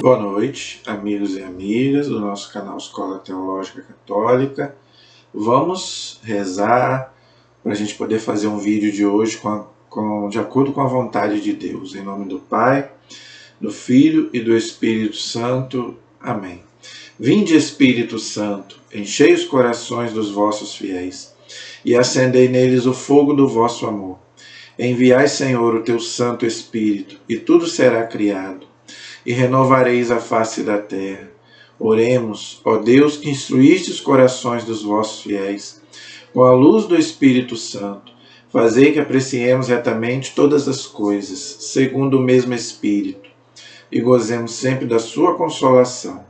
Boa noite, amigos e amigas do nosso canal Escola Teológica Católica. Vamos rezar para a gente poder fazer um vídeo de hoje de acordo com a vontade de Deus. Em nome do Pai, do Filho e do Espírito Santo. Amém. Vinde, Espírito Santo, enchei os corações dos vossos fiéis e acendei neles o fogo do vosso amor. Enviai, Senhor, o teu Santo Espírito, e tudo será criado, e renovareis a face da terra. Oremos, ó Deus, que instruíste os corações dos vossos fiéis, com a luz do Espírito Santo, fazei que apreciemos retamente todas as coisas, segundo o mesmo Espírito, e gozemos sempre da sua consolação.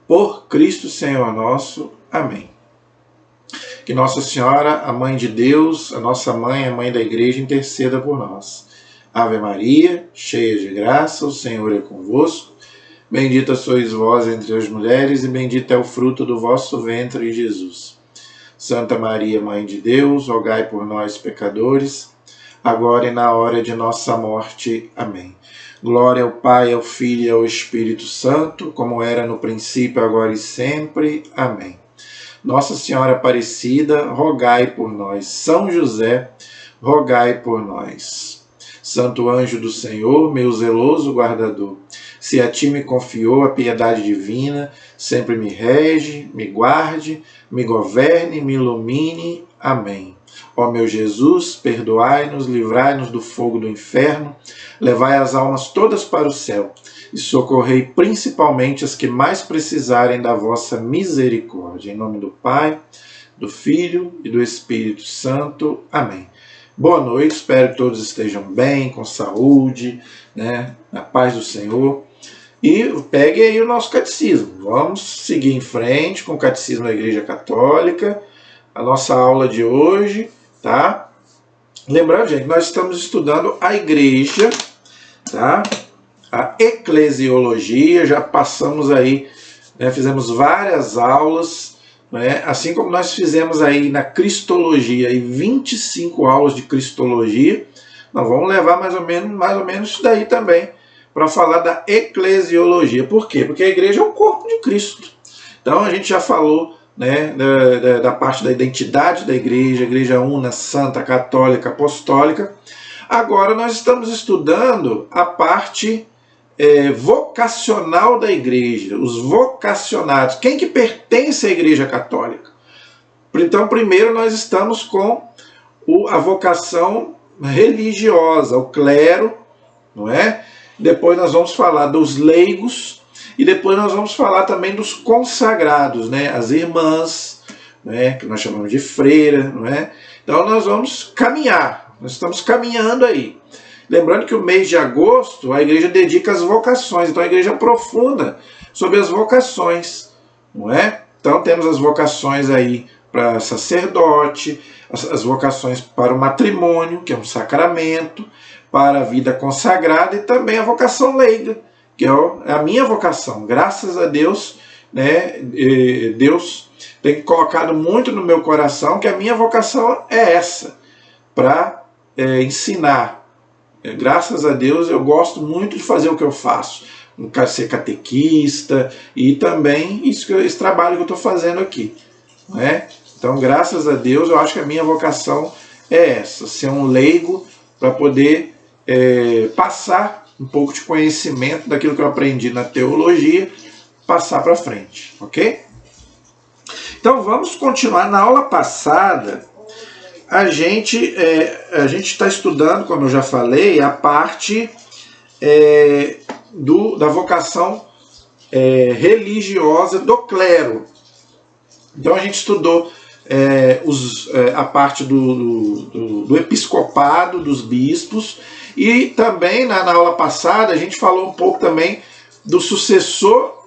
Por Cristo Senhor nosso. Amém. Que Nossa Senhora, a Mãe de Deus, a nossa Mãe, a Mãe da Igreja, interceda por nós. Ave Maria, cheia de graça, o Senhor é convosco. Bendita sois vós entre as mulheres, e bendito é o fruto do vosso ventre, Jesus. Santa Maria, Mãe de Deus, rogai por nós, pecadores, agora e na hora de nossa morte. Amém. Glória ao Pai, ao Filho e ao Espírito Santo, como era no princípio, agora e sempre. Amém. Nossa Senhora Aparecida, rogai por nós. São José, rogai por nós. Santo anjo do Senhor, meu zeloso guardador, se a ti me confiou a piedade divina, sempre me rege, me guarde, me governe, me ilumine. Amém. Ó meu Jesus, perdoai-nos, livrai-nos do fogo do inferno, levai as almas todas para o céu e socorrei principalmente as que mais precisarem da vossa misericórdia. Em nome do Pai, do Filho e do Espírito Santo. Amém. Boa noite, espero que todos estejam bem, com saúde, na paz do Senhor. E pegue aí o nosso catecismo. Vamos seguir em frente com o Catecismo da Igreja Católica, a nossa aula de hoje, tá? Lembrando, gente, nós estamos estudando a Igreja, tá? A eclesiologia, já passamos aí, fizemos várias aulas, assim como nós fizemos aí na Cristologia, aí 25 aulas de Cristologia, nós vamos levar mais ou menos isso daí também, para falar da eclesiologia. Por quê? Porque a igreja é o corpo de Cristo. Então a gente já falou da parte da identidade da igreja una, santa, católica, apostólica. Agora nós estamos estudando a parte vocacional da igreja, os vocacionados, quem que pertence à igreja católica. Então primeiro nós estamos com a vocação religiosa, o clero, não é? Depois nós vamos falar dos leigos e depois nós vamos falar também dos consagrados, as irmãs, que nós chamamos de freira, não é? Então nós vamos caminhar, nós estamos caminhando aí. Lembrando que o mês de agosto a igreja dedica às vocações, então a igreja aprofunda sobre as vocações, não é? Então temos as vocações aí para sacerdote, as vocações para o matrimônio, que é um sacramento, para a vida consagrada, e também a vocação leiga, que é a minha vocação. Graças a Deus, Deus tem colocado muito no meu coração que a minha vocação é essa, para ensinar. Graças a Deus eu gosto muito de fazer o que eu faço, ser catequista, e também esse trabalho que eu estou fazendo aqui. Não é? Então, graças a Deus, eu acho que a minha vocação é essa, ser um leigo para poder passar um pouco de conhecimento daquilo que eu aprendi na teologia, passar para frente, ok? Então vamos continuar. Na aula passada, a gente está estudando, como eu já falei, a parte da vocação religiosa do clero. Então a gente estudou a parte do episcopado, dos bispos, e também na aula passada a gente falou um pouco também do sucessor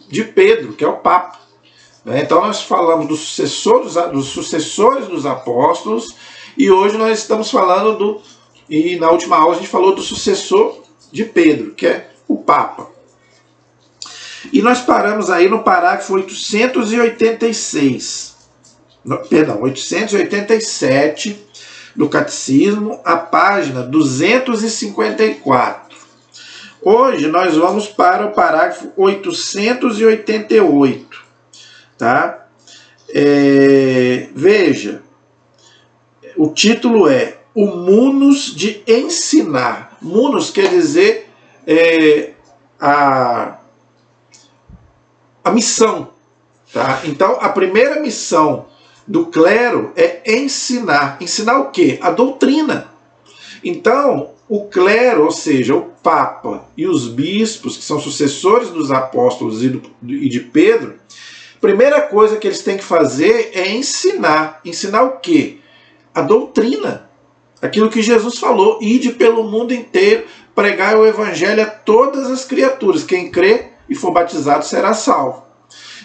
de Pedro, que é o Papa. Então nós falamos dos sucessores dos apóstolos, e hoje nós estamos falando e na última aula a gente falou do sucessor de Pedro, que é o Papa. E nós paramos aí no parágrafo 887 do Catecismo, a página 254, Hoje nós vamos para o parágrafo 888, tá? Veja, o título é O Munus de Ensinar. Munus quer dizer a missão, tá? Então, a primeira missão do clero é ensinar. Ensinar o quê? A doutrina. Então, o clero, ou seja, o Papa e os bispos, que são sucessores dos apóstolos e de Pedro, a primeira coisa que eles têm que fazer é ensinar. Ensinar o quê? A doutrina. Aquilo que Jesus falou, ide pelo mundo inteiro, pregai o evangelho a todas as criaturas. Quem crê e for batizado será salvo.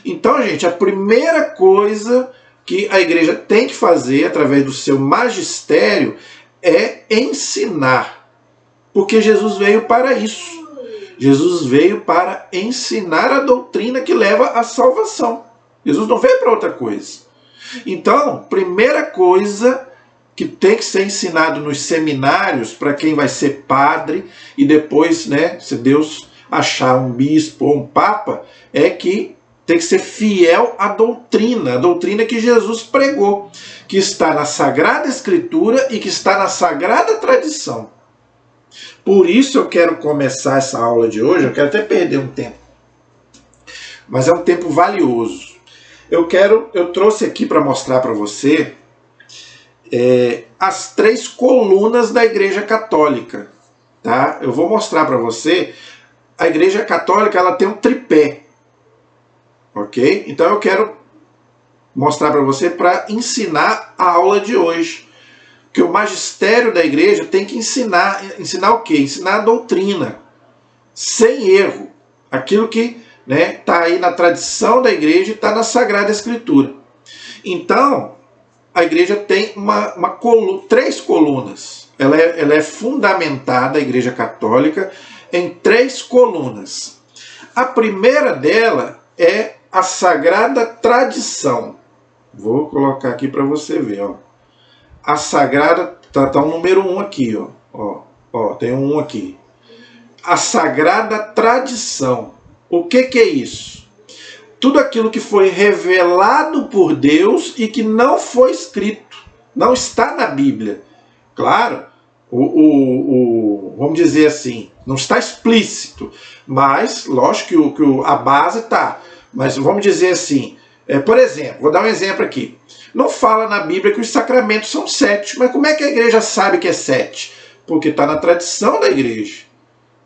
Então, gente, a primeira coisa que a igreja tem que fazer através do seu magistério é ensinar. Porque Jesus veio para isso. Jesus veio para ensinar a doutrina que leva à salvação. Jesus não veio para outra coisa. Então, primeira coisa que tem que ser ensinado nos seminários para quem vai ser padre e depois, né, se Deus achar um bispo ou um papa, é que tem que ser fiel à doutrina, a doutrina que Jesus pregou, que está na Sagrada Escritura e que está na Sagrada Tradição. Por isso eu quero começar essa aula de hoje, eu quero até perder um tempo, mas é um tempo valioso. Eu trouxe aqui para mostrar para você as 3 colunas da Igreja Católica, tá? Eu vou mostrar para você. A Igreja Católica, ela tem um tripé, ok? Então eu quero mostrar para você para ensinar a aula de hoje. Que o magistério da igreja tem que ensinar o quê? Ensinar a doutrina, sem erro. Aquilo que está aí na tradição da igreja e está na Sagrada Escritura. Então, a igreja tem 3 colunas. Ela é fundamentada, a Igreja Católica, em 3 colunas. A primeira dela é a Sagrada Tradição. Vou colocar aqui para você ver, ó. A Sagrada, tá o número 1 aqui, ó, tem um 1 aqui. A Sagrada Tradição. O que é isso? Tudo aquilo que foi revelado por Deus e que não foi escrito, não está na Bíblia. Claro, vamos dizer assim, não está explícito, mas lógico que a base está. Mas vamos dizer assim, por exemplo, vou dar um exemplo aqui. Não fala na Bíblia que os sacramentos são 7. Mas como é que a igreja sabe que é 7? Porque está na tradição da igreja.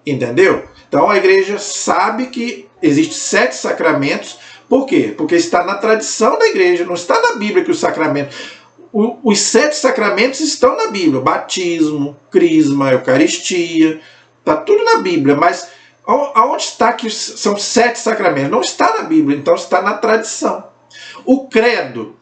Entendeu? Então a igreja sabe que existem 7 sacramentos. Por quê? Porque está na tradição da igreja. Não está na Bíblia que os sacramentos... Os 7 sacramentos estão na Bíblia. Batismo, crisma, eucaristia. Está tudo na Bíblia. Mas aonde está que são 7 sacramentos? Não está na Bíblia. Então está na tradição. O credo,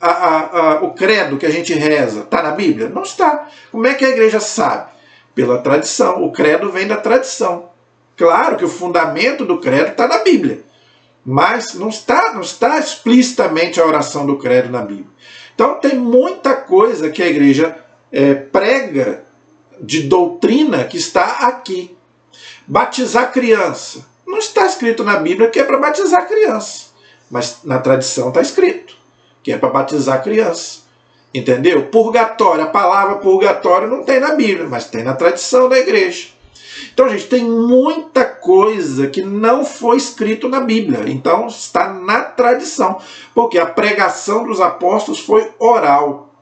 o credo que a gente reza, está na Bíblia? Não está. Como é que a igreja sabe? Pela tradição. O credo vem da tradição. Claro que o fundamento do credo está na Bíblia. Mas não está explicitamente a oração do credo na Bíblia. Então tem muita coisa que a igreja prega de doutrina que está aqui. Batizar criança. Não está escrito na Bíblia que é para batizar criança. Mas na tradição está escrito que é para batizar criança. Entendeu? Purgatório, a palavra purgatório não tem na Bíblia, mas tem na tradição da igreja. Então, gente, tem muita coisa que não foi escrito na Bíblia. Então, está na tradição. Porque a pregação dos apóstolos foi oral.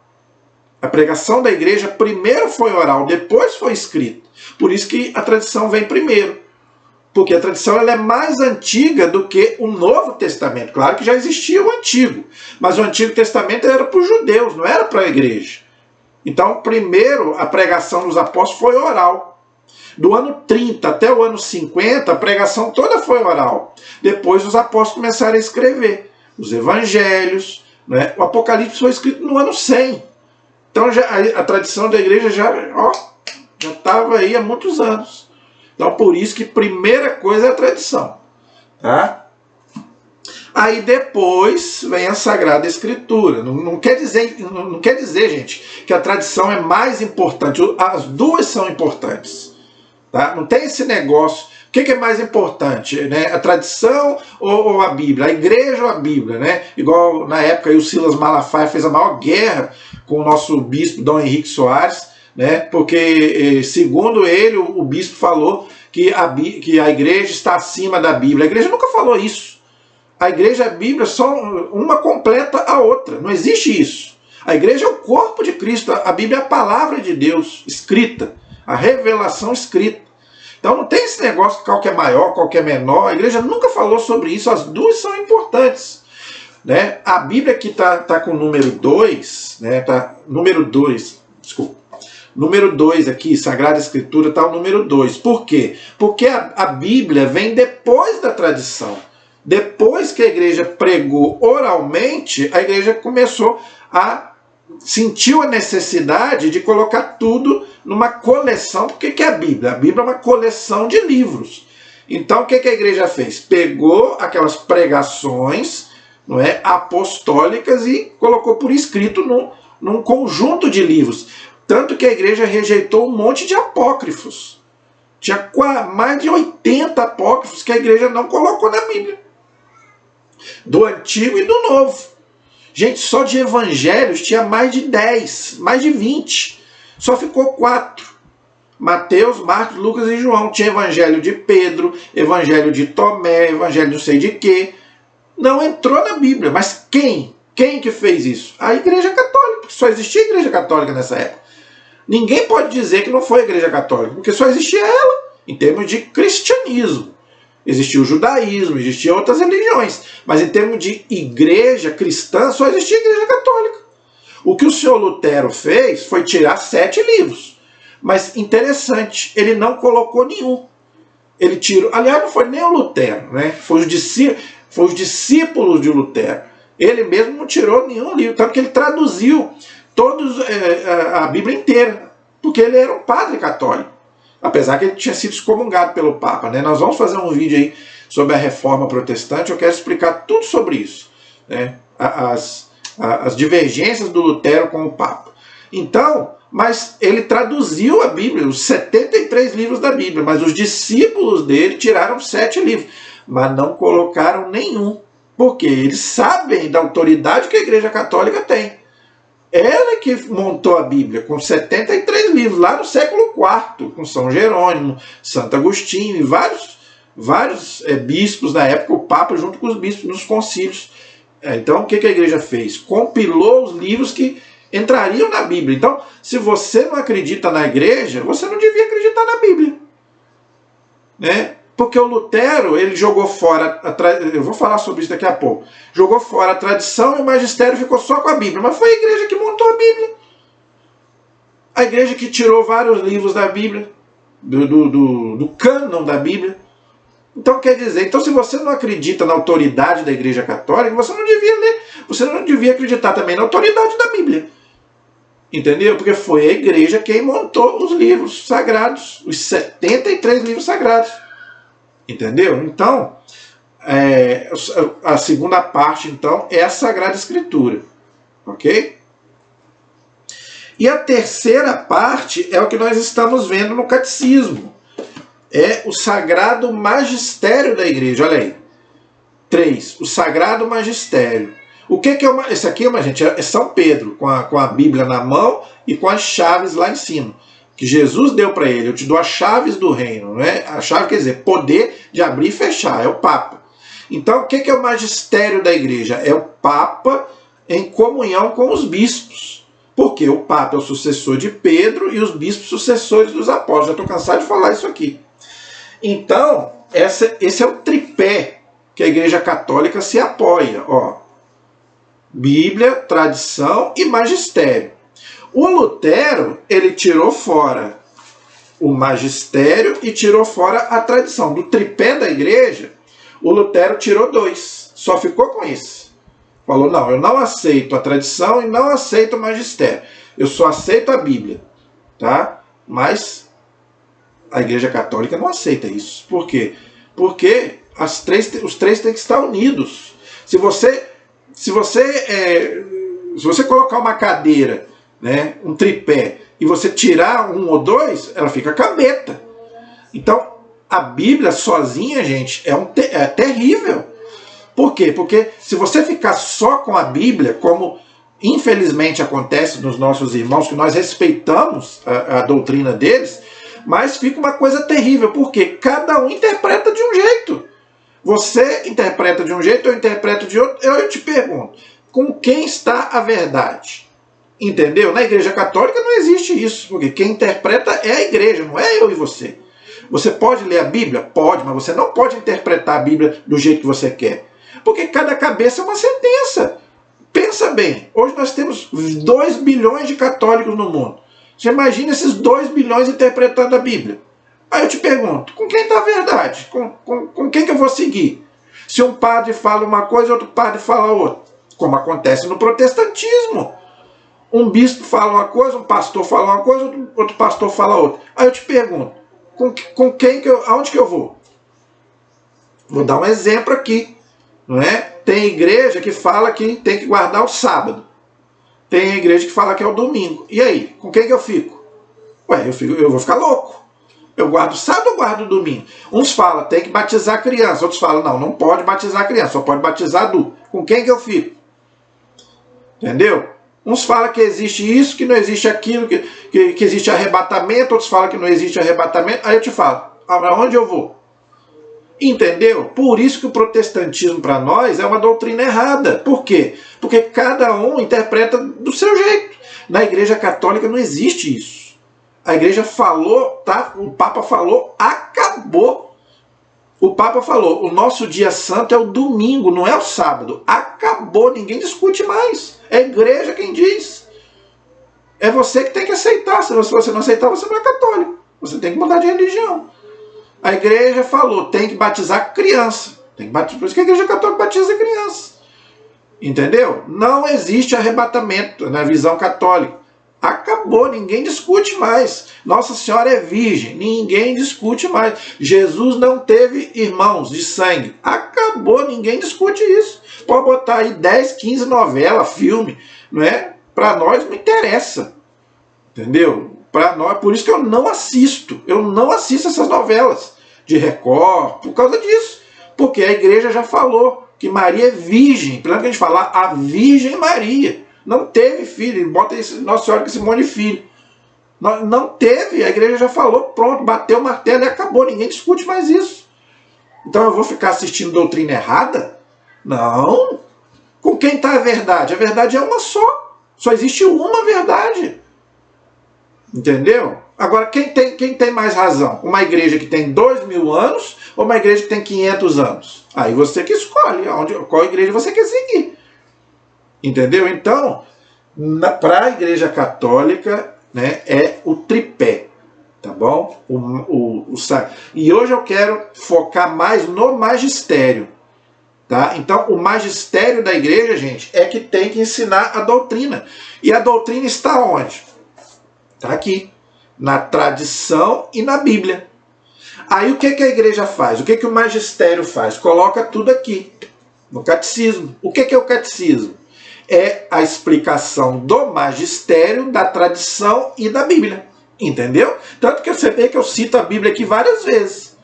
A pregação da igreja primeiro foi oral, depois foi escrita. Por isso que a tradição vem primeiro. Porque a tradição ela é mais antiga do que o Novo Testamento. Claro que já existia o Antigo, mas o Antigo Testamento era para os judeus, não era para a igreja. Então, primeiro, a pregação dos apóstolos foi oral. Do ano 30 até o ano 50, a pregação toda foi oral. Depois os apóstolos começaram a escrever os evangelhos, né? O Apocalipse foi escrito no ano 100. Então a tradição da igreja já estava aí há muitos anos. Então, por isso que primeira coisa é a tradição. Tá? Aí depois vem a Sagrada Escritura. Não quer dizer, gente, que a tradição é mais importante. As duas são importantes. Tá? Não tem esse negócio que é mais importante, né? A tradição ou a Bíblia? A igreja ou a Bíblia, né? Igual na época aí, o Silas Malafaia fez a maior guerra com o nosso bispo Dom Henrique Soares, né? Porque, segundo ele, o bispo falou que a igreja está acima da Bíblia. A igreja nunca falou isso. A igreja e a Bíblia são uma completa a outra. Não existe isso. A igreja é o corpo de Cristo. A Bíblia é a palavra de Deus escrita. A revelação escrita. Então não tem esse negócio qual que é maior, qual que é menor. A igreja nunca falou sobre isso. As duas são importantes, né? A Bíblia aqui tá com o número 2, né? Tá, número 2, desculpa. Número 2 aqui, Sagrada Escritura, está o número 2. Por quê? Porque a Bíblia vem depois da tradição. Depois que a igreja pregou oralmente, a igreja sentiu a necessidade de colocar tudo numa coleção. Por que é a Bíblia? A Bíblia é uma coleção de livros. Então o que a igreja fez? Pegou aquelas pregações, não é, apostólicas e colocou por escrito num conjunto de livros. Tanto que a igreja rejeitou um monte de apócrifos. Tinha mais de 80 apócrifos que a igreja não colocou na Bíblia. Do Antigo e do Novo. Gente, só de evangelhos tinha mais de 10, mais de 20. Só ficou 4. Mateus, Marcos, Lucas e João. Tinha evangelho de Pedro, evangelho de Tomé, evangelho não sei de quê. Não entrou na Bíblia. Mas quem? Quem que fez isso? A Igreja Católica. Porque só existia a Igreja Católica nessa época. Ninguém pode dizer que não foi a Igreja Católica, porque só existia ela em termos de cristianismo. Existia o judaísmo, existiam outras religiões, mas em termos de igreja cristã, só existia a Igreja Católica. O que o senhor Lutero fez foi tirar 7 livros. Mas interessante, ele não colocou nenhum. Ele tirou, aliás, não foi nem o Lutero, né? Foi os discípulos de Lutero. Ele mesmo não tirou nenhum livro, tanto que ele traduziu a Bíblia inteira, porque ele era um padre católico, apesar que ele tinha sido excomungado pelo Papa, né? Nós vamos fazer um vídeo aí sobre a Reforma Protestante, eu quero explicar tudo sobre isso, né? As divergências do Lutero com o Papa. Então, mas ele traduziu a Bíblia, os 73 livros da Bíblia, mas os discípulos dele tiraram 7 livros, mas não colocaram nenhum, porque eles sabem da autoridade que a Igreja Católica tem. Ela que montou a Bíblia com 73 livros, lá no século IV, com São Jerônimo, Santo Agostinho e vários bispos na época, o Papa junto com os bispos nos concílios. Então o que a igreja fez? Compilou os livros que entrariam na Bíblia. Então, se você não acredita na igreja, você não devia acreditar na Bíblia, né? Porque o Lutero, ele jogou fora, eu vou falar sobre isso daqui a pouco, jogou fora a tradição e o magistério ficou só com a Bíblia. Mas foi a igreja que montou a Bíblia. A igreja que tirou vários livros da Bíblia, do cânon da Bíblia. Então quer dizer, então se você não acredita na autoridade da Igreja Católica, você não devia ler, você não devia acreditar também na autoridade da Bíblia. Entendeu? Porque foi a igreja quem montou os livros sagrados, os 73 livros sagrados. Entendeu? Então, a segunda parte, então, é a Sagrada Escritura. Ok? E a terceira parte é o que nós estamos vendo no Catecismo. É o Sagrado Magistério da Igreja. Olha aí. 3. O Sagrado Magistério. O que é esse aqui, gente, é São Pedro, com a Bíblia na mão e com as chaves lá em cima. Que Jesus deu para ele. Eu te dou as chaves do reino. Né? A chave quer dizer poder de abrir e fechar. É o Papa. Então, o que é o magistério da igreja? É o Papa em comunhão com os bispos. Porque o Papa é o sucessor de Pedro e os bispos sucessores dos apóstolos. Já estou cansado de falar isso aqui. Então, esse é o tripé que a Igreja Católica se apoia. Ó, Bíblia, tradição e magistério. O Lutero, ele tirou fora o magistério e tirou fora a tradição. Do tripé da igreja, o Lutero tirou 2. Só ficou com isso. Falou, não, eu não aceito a tradição e não aceito o magistério. Eu só aceito a Bíblia. Tá? Mas a Igreja Católica não aceita isso. Por quê? Porque os três têm que estar unidos. Se você colocar uma cadeira, né, um tripé, e você tirar um ou dois, ela fica cabeta. Então, a Bíblia sozinha, gente, é terrível. Por quê? Porque se você ficar só com a Bíblia, como infelizmente acontece nos nossos irmãos, que nós respeitamos a doutrina deles, mas fica uma coisa terrível, porque cada um interpreta de um jeito. Você interpreta de um jeito, eu interpreto de outro. Eu te pergunto, com quem está a verdade? Entendeu? Na Igreja Católica não existe isso, porque quem interpreta é a Igreja, não é eu e você. Você pode ler a Bíblia? Pode, mas você não pode interpretar a Bíblia do jeito que você quer. Porque cada cabeça é uma sentença. Pensa bem, hoje nós temos 2 bilhões de católicos no mundo. Você imagina esses 2 bilhões interpretando a Bíblia. Aí eu te pergunto, com quem está a verdade? Com quem que eu vou seguir? Se um padre fala uma coisa, outro padre fala outra. Como acontece no protestantismo. Um bispo fala uma coisa, um pastor fala uma coisa, outro pastor fala outra. Aí eu te pergunto, aonde que eu vou? Vou dar um exemplo aqui. Não é? Tem igreja que fala que tem que guardar o sábado. Tem igreja que fala que é o domingo. E aí, com quem que eu fico? Ué, eu vou ficar louco. Eu guardo o sábado ou guardo o domingo? Uns falam, tem que batizar a criança. Outros falam, não pode batizar a criança, só pode batizar adulto. Com quem que eu fico? Entendeu? Uns falam que existe isso, que não existe aquilo, que existe arrebatamento. Outros falam que não existe arrebatamento. Aí eu te falo, aonde eu vou? Entendeu? Por isso que o protestantismo para nós é uma doutrina errada. Por quê? Porque cada um interpreta do seu jeito. Na Igreja Católica não existe isso. A Igreja falou, tá? O Papa falou, acabou. O Papa falou, o nosso dia santo é o domingo, não é o sábado. Acabou, ninguém discute mais. É a Igreja quem diz. É você que tem que aceitar. Se você não aceitar, você não é católico. Você tem que mudar de religião. A Igreja falou, tem que batizar criança. Por isso que a Igreja Católica batiza criança. Entendeu? Não existe arrebatamento na visão católica. Acabou, ninguém discute mais. Nossa Senhora é virgem, ninguém discute mais. Jesus não teve irmãos de sangue. Acabou, ninguém discute isso. Pode botar aí 10, 15 novelas, filme, não é? Para nós não interessa. Entendeu? Para nós, por isso que eu não assisto. Eu não assisto essas novelas de Record, por causa disso. Porque a Igreja já falou que Maria é virgem. Pelo que a gente falar, a Virgem Maria. Não teve filho, bota isso, Nossa Senhora que Simone filho. Não teve, a Igreja já falou, pronto, bateu o martelo e acabou, ninguém discute mais isso. Então eu vou ficar assistindo doutrina errada? Não. Com quem está a verdade? A verdade é uma só. Só existe uma verdade. Entendeu? Agora, quem tem mais razão? Uma igreja que tem 2000 anos ou uma igreja que tem 500 anos? Aí você que escolhe qual igreja você quer seguir. Entendeu? Então, para a Igreja Católica, né, é o tripé, tá bom? E hoje eu quero focar mais no magistério, tá? Então, o magistério da Igreja, gente, é que tem que ensinar a doutrina. E a doutrina está onde? Está aqui, na tradição e na Bíblia. Aí o que a Igreja faz? O que o magistério faz? Coloca tudo aqui, no catecismo. O que é o catecismo? É a explicação do magistério, da tradição e da Bíblia. Entendeu? Tanto que você vê que eu cito a Bíblia aqui várias vezes.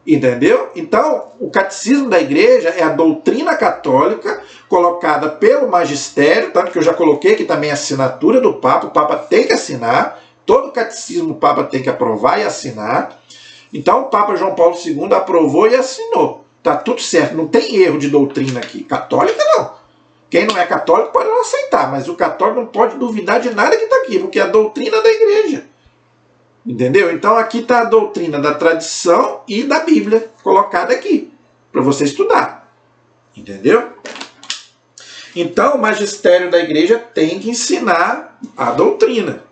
Entendeu? Então, o catecismo da Igreja é a doutrina católica colocada pelo magistério, tanto que eu já coloquei aqui também a assinatura do Papa. O Papa tem que assinar. Todo catecismo o Papa tem que aprovar e assinar. Então, o Papa João Paulo II aprovou e assinou. Tá tudo certo. Não tem erro de doutrina aqui. Católica, não. Quem não é católico pode não aceitar, mas o católico não pode duvidar de nada que está aqui, porque é a doutrina da Igreja. Entendeu? Então aqui está a doutrina da tradição e da Bíblia colocada aqui, para você estudar. Entendeu? Então o magistério da Igreja tem que ensinar a doutrina.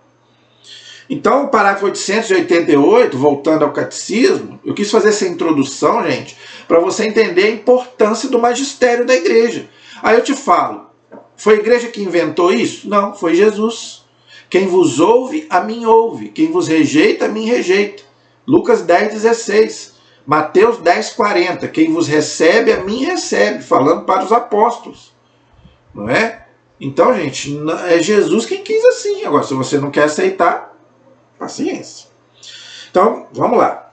Então o parágrafo 888, voltando ao catecismo, eu quis fazer essa introdução, gente, para você entender a importância do magistério da Igreja. Aí eu te falo, foi a Igreja que inventou isso? Não, foi Jesus. Quem vos ouve, a mim ouve. Quem vos rejeita, a mim rejeita. Lucas 10,16. Mateus 10,40. Quem vos recebe, a mim recebe. Falando para os apóstolos. Não é? Então, gente, é Jesus quem quis assim. Agora, se você não quer aceitar, paciência. Então, vamos lá.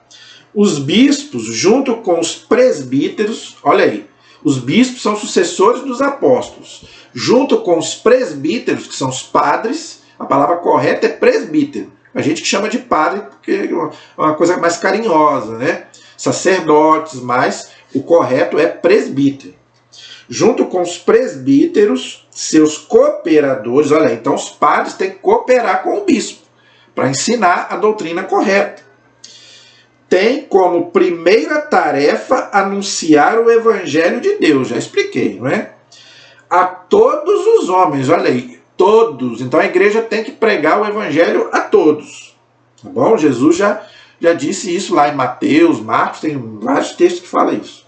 Os bispos, junto com os presbíteros, olha aí, os bispos são sucessores dos apóstolos, junto com os presbíteros, que são os padres, a palavra correta é presbítero. A gente que chama de padre porque é uma coisa mais carinhosa, né? Sacerdotes, mas o correto é presbítero. Junto com os presbíteros, seus cooperadores, olha aí, então os padres têm que cooperar com o bispo para ensinar a doutrina correta. Tem como primeira tarefa anunciar o evangelho de Deus, já expliquei, não é? A todos os homens, olha aí, todos. Então a igreja tem que pregar o evangelho a todos. Tá bom? Jesus já disse isso lá em Mateus, Marcos, tem vários textos que falam isso.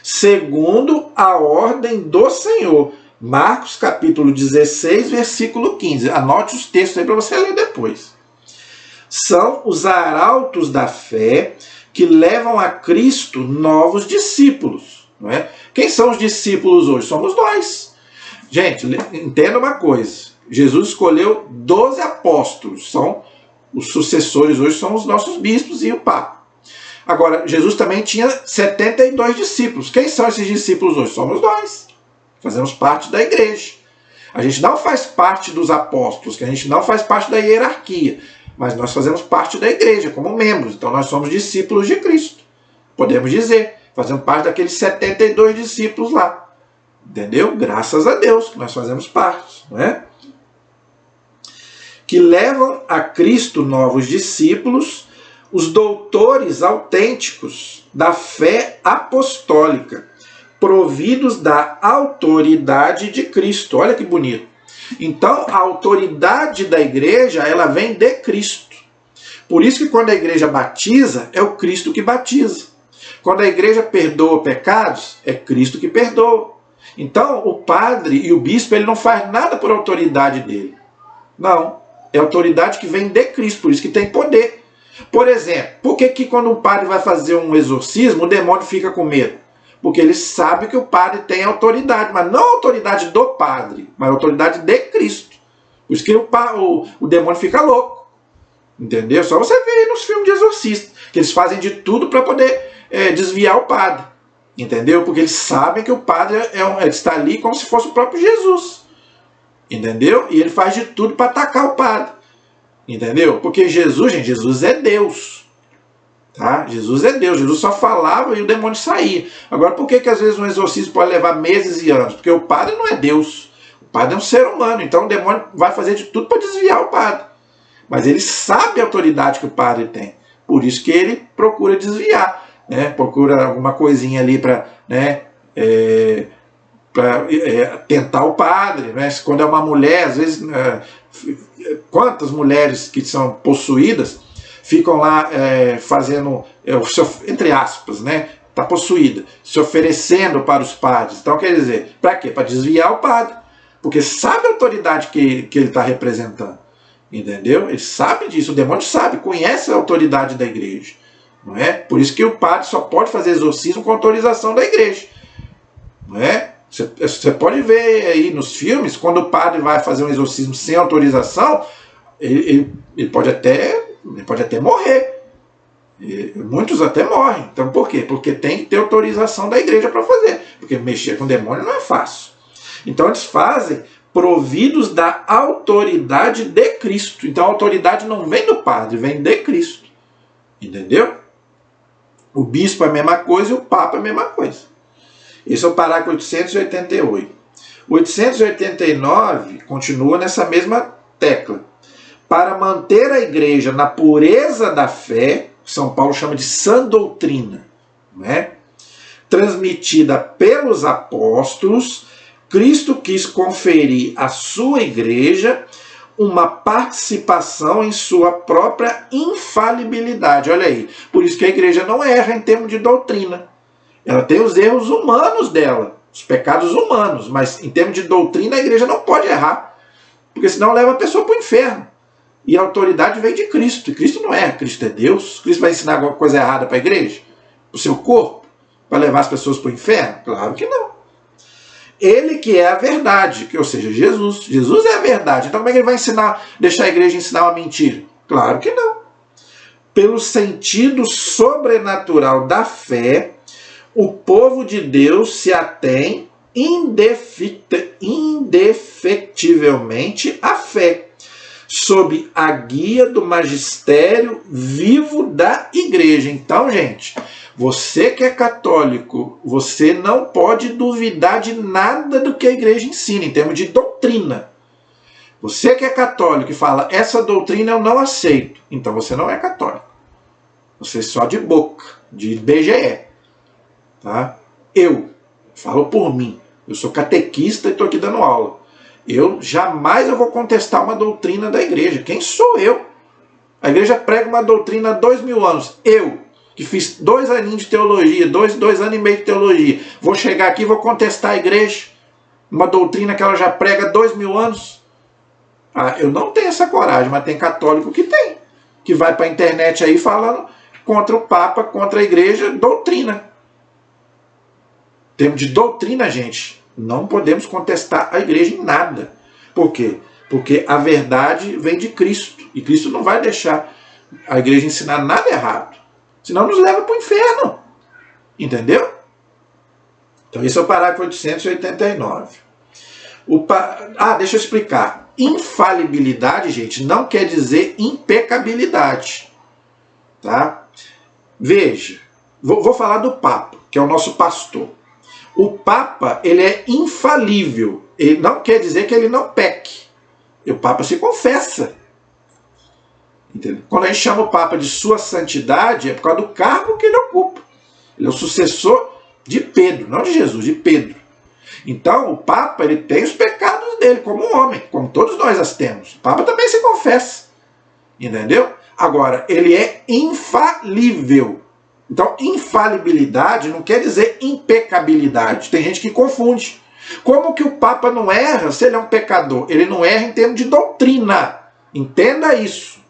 Segundo a ordem do Senhor. Marcos capítulo 16, versículo 15. Anote os textos aí para você ler depois. São os arautos da fé que levam a Cristo novos discípulos. Não é? Quem são os discípulos hoje? Somos nós. Gente, entenda uma coisa. Jesus escolheu 12 apóstolos. São os sucessores hoje, são os nossos bispos e o Papa. Agora, Jesus também tinha 72 discípulos. Quem são esses discípulos hoje? Somos nós. Fazemos parte da igreja. A gente não faz parte dos apóstolos, que a gente não faz parte da hierarquia, mas nós fazemos parte da igreja como membros. Então nós somos discípulos de Cristo. Podemos dizer, fazemos parte daqueles 72 discípulos lá. Entendeu? Graças a Deus que nós fazemos parte, não é? Que levam a Cristo novos discípulos, os doutores autênticos da fé apostólica, providos da autoridade de Cristo. Olha que bonito. Então, a autoridade da igreja, ela vem de Cristo. Por isso que quando a igreja batiza, é o Cristo que batiza. Quando a igreja perdoa pecados, é Cristo que perdoa. Então, o padre e o bispo, ele não faz nada por autoridade dele. Não. É autoridade que vem de Cristo, por isso que tem poder. Por exemplo, por que quando um padre vai fazer um exorcismo, o demônio fica com medo? Porque ele sabe que o padre tem autoridade, mas não a autoridade do padre, mas a autoridade de Cristo. Por isso que o demônio fica louco. Entendeu? Só você vê aí nos filmes de exorcista, que eles fazem de tudo para poder desviar o padre. Entendeu? Porque eles sabem que o padre está ali como se fosse o próprio Jesus. Entendeu? E ele faz de tudo para atacar o padre. Entendeu? Porque Jesus, gente, Jesus é Deus. Tá? Jesus é Deus. Jesus só falava e o demônio saía. Agora, por que às vezes um exorcismo pode levar meses e anos? Porque o padre não é Deus. O padre é um ser humano. Então o demônio vai fazer de tudo para desviar o padre. Mas ele sabe a autoridade que o padre tem. Por isso que ele procura desviar. Né? Procura alguma coisinha ali para tentar o padre, né? Quando é uma mulher, às vezes, quantas mulheres que são possuídas ficam lá fazendo, entre aspas, né? Está possuída, se oferecendo para os padres. Então, quer dizer, para quê? Para desviar o padre, porque sabe a autoridade que ele está representando, entendeu? Ele sabe disso, o demônio sabe, conhece a autoridade da igreja, não é? Por isso que o padre só pode fazer exorcismo com autorização da igreja, não é? Você pode ver aí nos filmes, quando o padre vai fazer um exorcismo sem autorização, ele pode até morrer. Muitos até morrem. Então por quê? Porque tem que ter autorização da igreja para fazer. Porque mexer com demônio não é fácil. Então eles fazem providos da autoridade de Cristo. Então a autoridade não vem do padre, vem de Cristo. Entendeu? O bispo é a mesma coisa e o papa é a mesma coisa. Esse é o parágrafo 888. 889 continua nessa mesma tecla. Para manter a igreja na pureza da fé, São Paulo chama de sã doutrina, né? Transmitida pelos apóstolos, Cristo quis conferir à sua igreja uma participação em sua própria infalibilidade. Olha aí, por isso que a igreja não erra em termos de doutrina. Ela tem os erros humanos dela, os pecados humanos, mas em termos de doutrina a igreja não pode errar, porque senão leva a pessoa para o inferno. E a autoridade vem de Cristo, e Cristo não erra, Cristo é Deus. Cristo vai ensinar alguma coisa errada para a igreja? Para o seu corpo? Para levar as pessoas para o inferno? Claro que não. Ele que é a verdade, ou seja, Jesus. Jesus é a verdade. Então como é que ele vai deixar a igreja ensinar uma mentira? Claro que não. pelo sentido sobrenatural da fé, o povo de Deus se atém indefectivelmente à fé, sob a guia do magistério vivo da igreja. Então, gente, você que é católico, você não pode duvidar de nada do que a igreja ensina, em termos de doutrina. Você que é católico e fala, essa doutrina eu não aceito, então você não é católico. Você é só de boca, de BGE. Tá? Eu falo por mim, eu sou catequista e estou aqui dando aula. Eu jamais vou contestar uma doutrina da igreja. Quem sou eu? A igreja prega uma doutrina há 2000 anos. Eu, que fiz 2 aninhos de teologia, dois anos e meio de teologia, vou chegar aqui e vou contestar a igreja? Uma doutrina que ela já prega há 2000 anos? Ah, eu não tenho essa coragem, mas tem católico que tem. Que vai para a internet aí falando contra o Papa, contra a igreja, doutrina. Em termos de doutrina, gente, não podemos contestar a igreja em nada. Por quê? Porque a verdade vem de Cristo. E Cristo não vai deixar a igreja ensinar nada errado. Senão nos leva para o inferno. Entendeu? Então esse é o parágrafo 889. Deixa eu explicar. Infalibilidade, gente, não quer dizer impecabilidade. Tá? Veja, vou falar do Papa, que é o nosso pastor. O Papa, ele é infalível. Ele não quer dizer que ele não peque. E o Papa se confessa. Entendeu? Quando a gente chama o Papa de Sua Santidade, é por causa do cargo que ele ocupa. Ele é o sucessor de Pedro, não de Jesus, de Pedro. Então, o Papa, ele tem os pecados dele, como um homem, como todos nós as temos. O Papa também se confessa. Entendeu? Agora, ele é infalível. Então, infalibilidade não quer dizer impecabilidade. Tem gente que confunde. Como que o Papa não erra se ele é um pecador? Ele não erra em termos de doutrina. Entenda isso.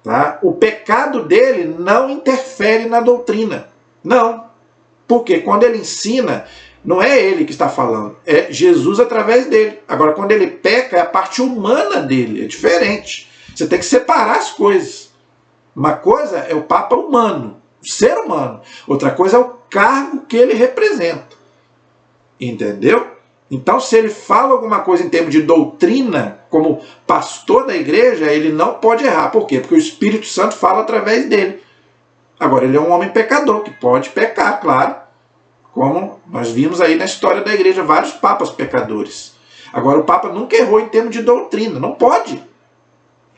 Tá? O pecado dele não interfere na doutrina. Não. Porque quando ele ensina, não é ele que está falando, é Jesus através dele. Agora, quando ele peca, é a parte humana dele, é diferente. Você tem que separar as coisas. Uma coisa é o Papa humano, o ser humano. Outra coisa é o cargo que ele representa. Entendeu? Então, se ele fala alguma coisa em termos de doutrina, como pastor da igreja, ele não pode errar. Por quê? Porque o Espírito Santo fala através dele. Agora, ele é um homem pecador, que pode pecar, claro. Como nós vimos aí na história da igreja, vários papas pecadores. Agora, o Papa nunca errou em termos de doutrina. Não pode.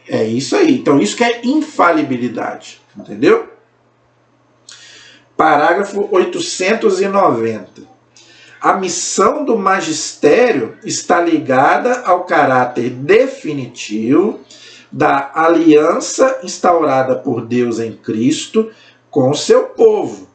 É isso aí. Então, isso que é infalibilidade. Entendeu? Parágrafo 890. A missão do magistério está ligada ao caráter definitivo da aliança instaurada por Deus em Cristo com o seu povo.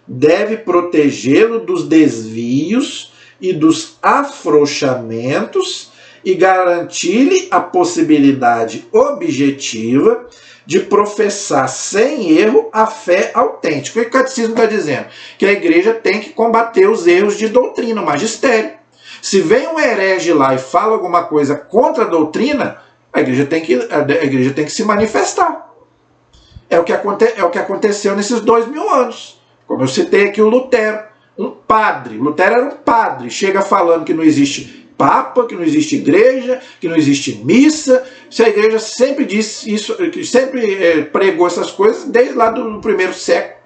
Deve protegê-lo dos desvios e dos afrouxamentos e garantir-lhe a possibilidade objetiva de professar sem erro a fé autêntica. O que o catecismo está dizendo? Que a igreja tem que combater os erros de doutrina, o magistério. Se vem um herege lá e fala alguma coisa contra a doutrina, a igreja tem que se manifestar. É o que aconteceu nesses 2000 anos. Como eu citei aqui o Lutero, um padre. Lutero era um padre, chega falando que não existe Papa, que não existe igreja, que não existe missa. Se a igreja sempre disse isso, sempre pregou essas coisas desde lá do primeiro século.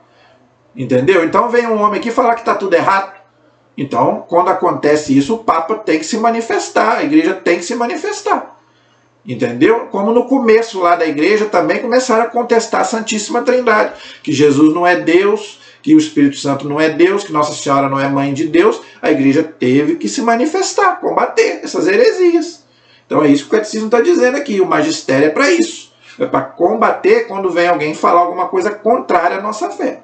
Entendeu? Então vem um homem aqui falar que está tudo errado. Então, quando acontece isso, o Papa tem que se manifestar, a igreja tem que se manifestar. Entendeu? Como no começo lá da igreja também começaram a contestar a Santíssima Trindade, que Jesus não é Deus, que o Espírito Santo não é Deus, que Nossa Senhora não é mãe de Deus. A igreja teve que se manifestar, combater essas heresias. Então é isso que o catecismo está dizendo aqui, o magistério é para isso. É para combater quando vem alguém falar alguma coisa contrária à nossa fé.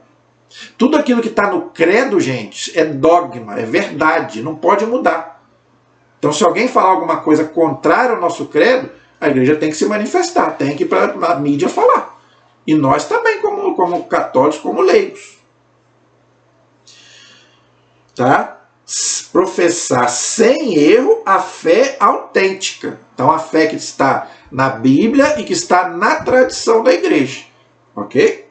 Tudo aquilo que está no credo, gente, é dogma, é verdade, não pode mudar. Então se alguém falar alguma coisa contrária ao nosso credo, a igreja tem que se manifestar, tem que ir para a mídia falar. E nós também, como católicos, como leigos. Tá? Professar sem erro a fé autêntica. Então a fé que está na Bíblia e que está na tradição da igreja. ok?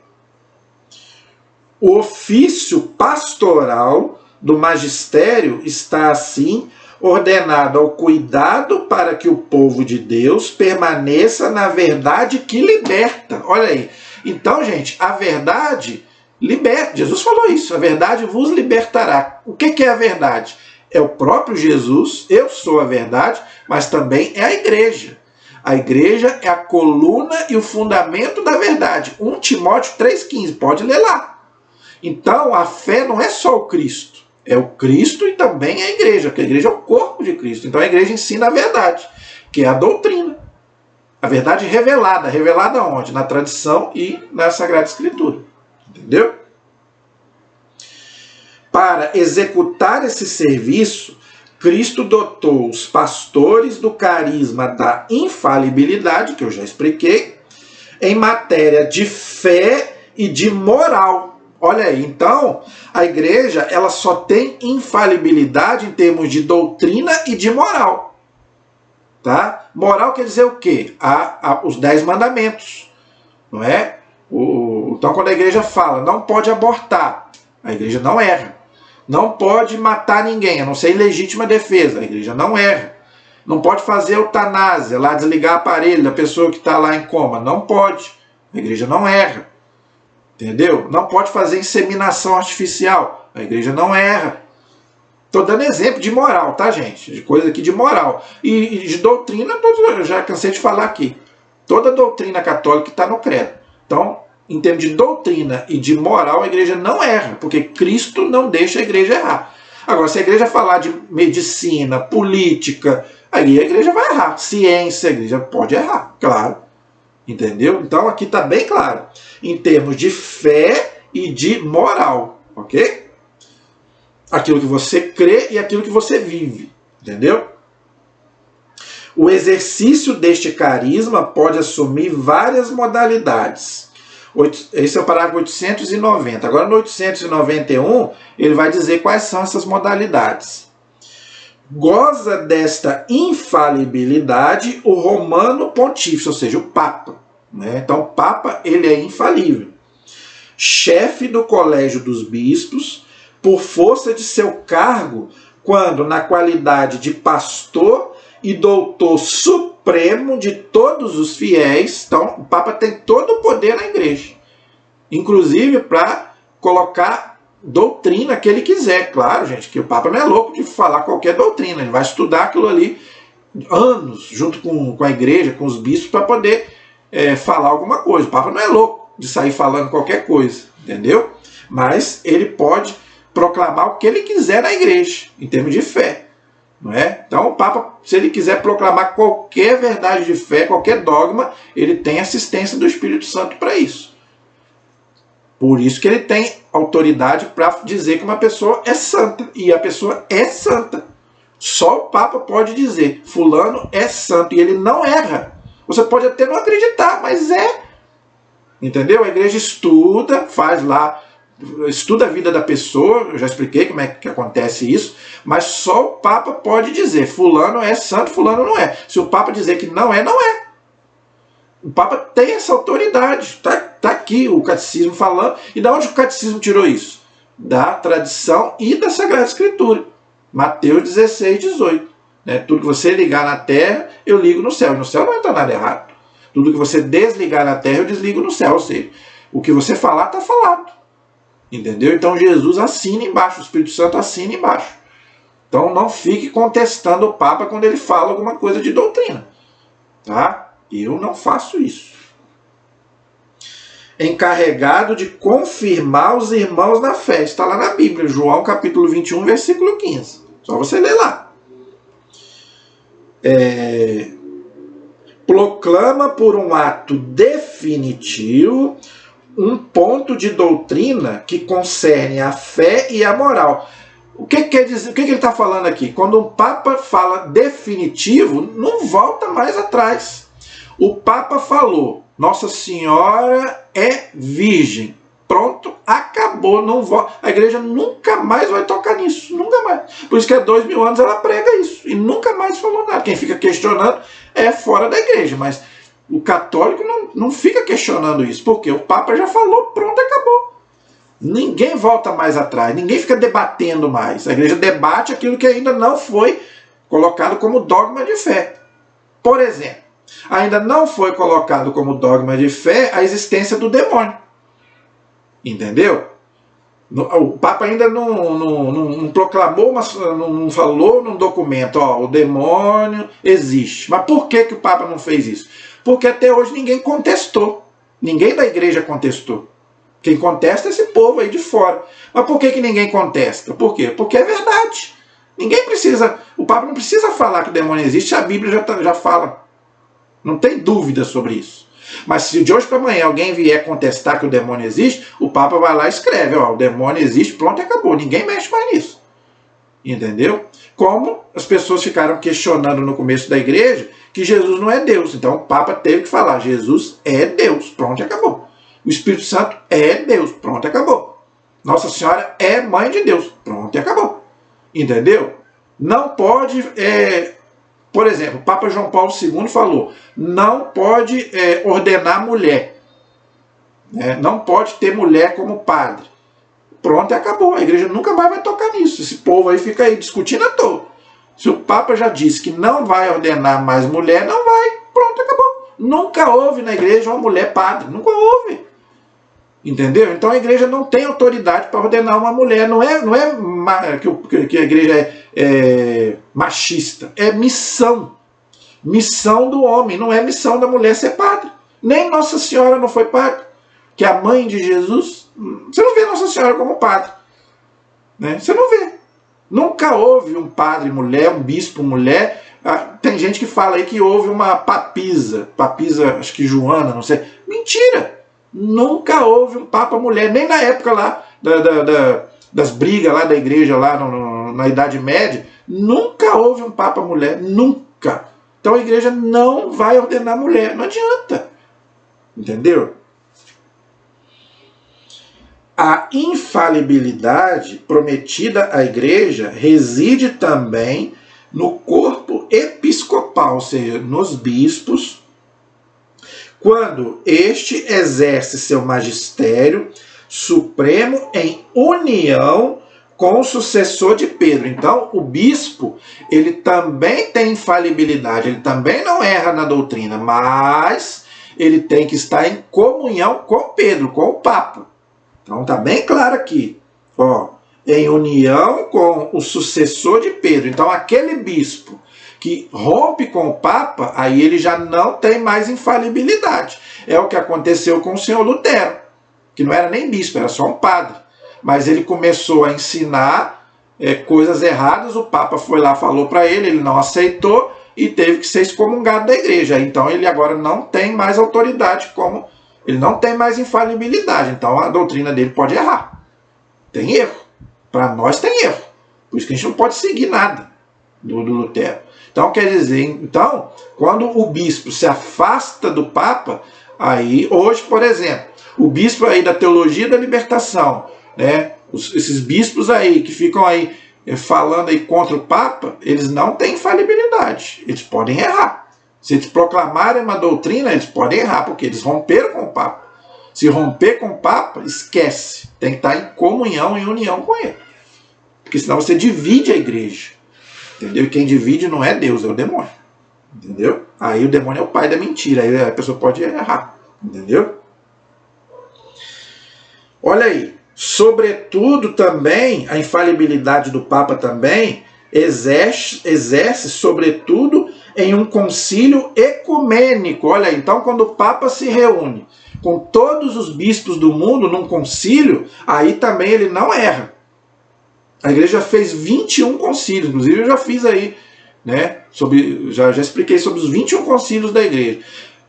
O ofício pastoral do magistério está, assim, ordenado ao cuidado para que o povo de Deus permaneça na verdade que liberta. Olha aí. Então, gente, a verdade liberta. Jesus falou isso. A verdade vos libertará. O que é a verdade? É o próprio Jesus. Eu sou a verdade, mas também é a igreja. A igreja é a coluna e o fundamento da verdade. 1 Timóteo 3,15. Pode ler lá. Então, a fé não é só o Cristo. É o Cristo e também a igreja, porque a igreja é o corpo de Cristo. Então, a igreja ensina a verdade, que é a doutrina. A verdade revelada. Revelada onde? Na tradição e na Sagrada Escritura. Entendeu? Para executar esse serviço, Cristo dotou os pastores do carisma da infalibilidade, que eu já expliquei, em matéria de fé e de moral. Olha aí, então, a igreja ela só tem infalibilidade em termos de doutrina e de moral. Tá? Moral quer dizer o quê? Os 10 mandamentos. Não é? Então, quando a igreja fala, não pode abortar, a igreja não erra. Não pode matar ninguém, a não ser em legítima defesa, a igreja não erra. Não pode fazer eutanásia, lá desligar o aparelho da pessoa que está lá em coma, não pode. A igreja não erra. Entendeu? Não pode fazer inseminação artificial. A igreja não erra. Estou dando exemplo de moral, tá, gente? De coisa aqui de moral. E de doutrina, eu já cansei de falar aqui. Toda doutrina católica está no credo. Então, em termos de doutrina e de moral, a igreja não erra, porque Cristo não deixa a igreja errar. Agora, se a igreja falar de medicina, política, aí a igreja vai errar. Ciência, a igreja pode errar, claro. Entendeu? Então aqui está bem claro. Em termos de fé e de moral. Ok? Aquilo que você crê e aquilo que você vive. Entendeu? O exercício deste carisma pode assumir várias modalidades. Esse é o parágrafo 890. Agora no 891 ele vai dizer quais são essas modalidades. Goza desta infalibilidade o romano pontífice, ou seja, o Papa. Né? Então, o Papa ele é infalível. Chefe do colégio dos bispos, por força de seu cargo, quando na qualidade de pastor e doutor supremo de todos os fiéis. Então, o Papa tem todo o poder na igreja, inclusive para colocar doutrina que ele quiser. Claro, gente, que o Papa não é louco de falar qualquer doutrina, ele vai estudar aquilo ali anos, junto com a igreja, com os bispos, para poder falar alguma coisa. O Papa não é louco de sair falando qualquer coisa, entendeu? Mas ele pode proclamar o que ele quiser na igreja, em termos de fé. Não é? Então o Papa, se ele quiser proclamar qualquer verdade de fé, qualquer dogma, ele tem assistência do Espírito Santo para isso. Por isso que ele tem autoridade para dizer que uma pessoa é santa. E a pessoa é santa. Só o Papa pode dizer, fulano é santo. E ele não erra. Você pode até não acreditar, mas é. Entendeu? A igreja estuda, faz lá, estuda a vida da pessoa. Eu já expliquei como é que acontece isso. Mas só o Papa pode dizer, fulano é santo, fulano não é. Se o Papa dizer que não é, não é. O Papa tem essa autoridade. Está aqui o catecismo falando. E de onde o catecismo tirou isso? Da tradição e da Sagrada Escritura. Mateus 16, 18. Né? Tudo que você ligar na terra, eu ligo no céu. E no céu não entra nada errado. Tudo que você desligar na terra, eu desligo no céu. Ou seja, o que você falar, está falado. Entendeu? Então Jesus assina embaixo. O Espírito Santo assina embaixo. Então não fique contestando o Papa quando ele fala alguma coisa de doutrina. Tá? Eu não faço isso. Encarregado de confirmar os irmãos na fé. Está lá na Bíblia, João capítulo 21, versículo 15. Só você ler lá. Proclama por um ato definitivo um ponto de doutrina que concerne a fé e a moral. O que quer dizer? O que ele está falando aqui? Quando um Papa fala definitivo, não volta mais atrás. O Papa falou, Nossa Senhora é virgem. Pronto, acabou, não volta. A igreja nunca mais vai tocar nisso, nunca mais. Por isso que há 2000 anos ela prega isso e nunca mais falou nada. Quem fica questionando é fora da igreja, mas O católico não fica questionando isso, porque o Papa já falou, pronto, acabou. Ninguém volta mais atrás, ninguém fica debatendo mais. A igreja debate aquilo que ainda não foi colocado como dogma de fé. Por exemplo, ainda não foi colocado como dogma de fé a existência do demônio. Entendeu? O Papa ainda não proclamou, não falou num documento, ó, o demônio existe. Mas por que o Papa não fez isso? Porque até hoje ninguém contestou. Ninguém da igreja contestou. Quem contesta é esse povo aí de fora. Mas por que ninguém contesta? Por quê? Porque é verdade. Ninguém precisa, o Papa não precisa falar que o demônio existe, a Bíblia já fala. Não tem dúvida sobre isso. Mas se de hoje para amanhã alguém vier contestar que o demônio existe, o Papa vai lá e escreve, ó, o demônio existe, pronto, acabou. Ninguém mexe mais nisso. Entendeu? Como as pessoas ficaram questionando no começo da igreja que Jesus não é Deus. Então o Papa teve que falar, Jesus é Deus, pronto, acabou. O Espírito Santo é Deus, pronto, acabou. Nossa Senhora é Mãe de Deus, pronto, e acabou. Entendeu? Não pode... Por exemplo, o Papa João Paulo II falou, não pode ordenar mulher. Não pode ter mulher como padre. Pronto, e acabou. A igreja nunca mais vai tocar nisso. Esse povo aí fica aí discutindo à toa. Se o Papa já disse que não vai ordenar mais mulher, não vai. Pronto, acabou. Nunca houve na igreja uma mulher padre. Nunca houve. Entendeu? Então a igreja não tem autoridade para ordenar uma mulher. Não é que a igreja é machista. É missão. Missão do homem. Não é missão da mulher ser padre. Nem Nossa Senhora não foi padre. Que é a mãe de Jesus. Você não vê Nossa Senhora como padre. Né? Você não vê. Nunca houve um padre mulher, um bispo mulher. Tem gente que fala aí que houve uma papisa. Papisa, acho que Joana, não sei. Mentira! Nunca houve um papa mulher, nem na época lá das brigas lá da igreja lá na Idade Média, nunca houve um papa mulher, nunca. Então a igreja não vai ordenar mulher, não adianta. Entendeu? A infalibilidade prometida à igreja reside também no corpo episcopal, ou seja, nos bispos, quando este exerce seu magistério supremo em união com o sucessor de Pedro. Então, o bispo, ele também tem infalibilidade, ele também não erra na doutrina, mas ele tem que estar em comunhão com Pedro, com o Papa. Então, está bem claro aqui, ó, em união com o sucessor de Pedro. Então, aquele bispo que rompe com o Papa, aí ele já não tem mais infalibilidade. É o que aconteceu com o senhor Lutero, que não era nem bispo, era só um padre. Mas ele começou a ensinar coisas erradas, o Papa foi lá, falou para ele não aceitou e teve que ser excomungado da igreja. Então ele agora não tem mais autoridade, ele não tem mais infalibilidade. Então a doutrina dele pode errar. Tem erro. Para nós tem erro. Por isso que a gente não pode seguir nada do Lutero. Então, quer dizer, quando o bispo se afasta do Papa, aí, hoje, por exemplo, o bispo aí da teologia da libertação, né, esses bispos aí que ficam aí falando aí contra o Papa, eles não têm infalibilidade, eles podem errar. Se eles proclamarem uma doutrina, eles podem errar, porque eles romperam com o Papa. Se romper com o Papa, esquece, tem que estar em comunhão, em união com ele. Porque senão você divide a igreja. Entendeu? E quem divide não é Deus, é o demônio. Entendeu? Aí o demônio é o pai da mentira. Aí a pessoa pode errar. Entendeu? Olha aí. Sobretudo também, a infalibilidade do Papa também exerce sobretudo em um concílio ecumênico. Olha aí. Então quando o Papa se reúne com todos os bispos do mundo num concílio, aí também ele não erra. A igreja fez 21 concílios, inclusive eu já fiz aí, né? Já expliquei sobre os 21 concílios da igreja.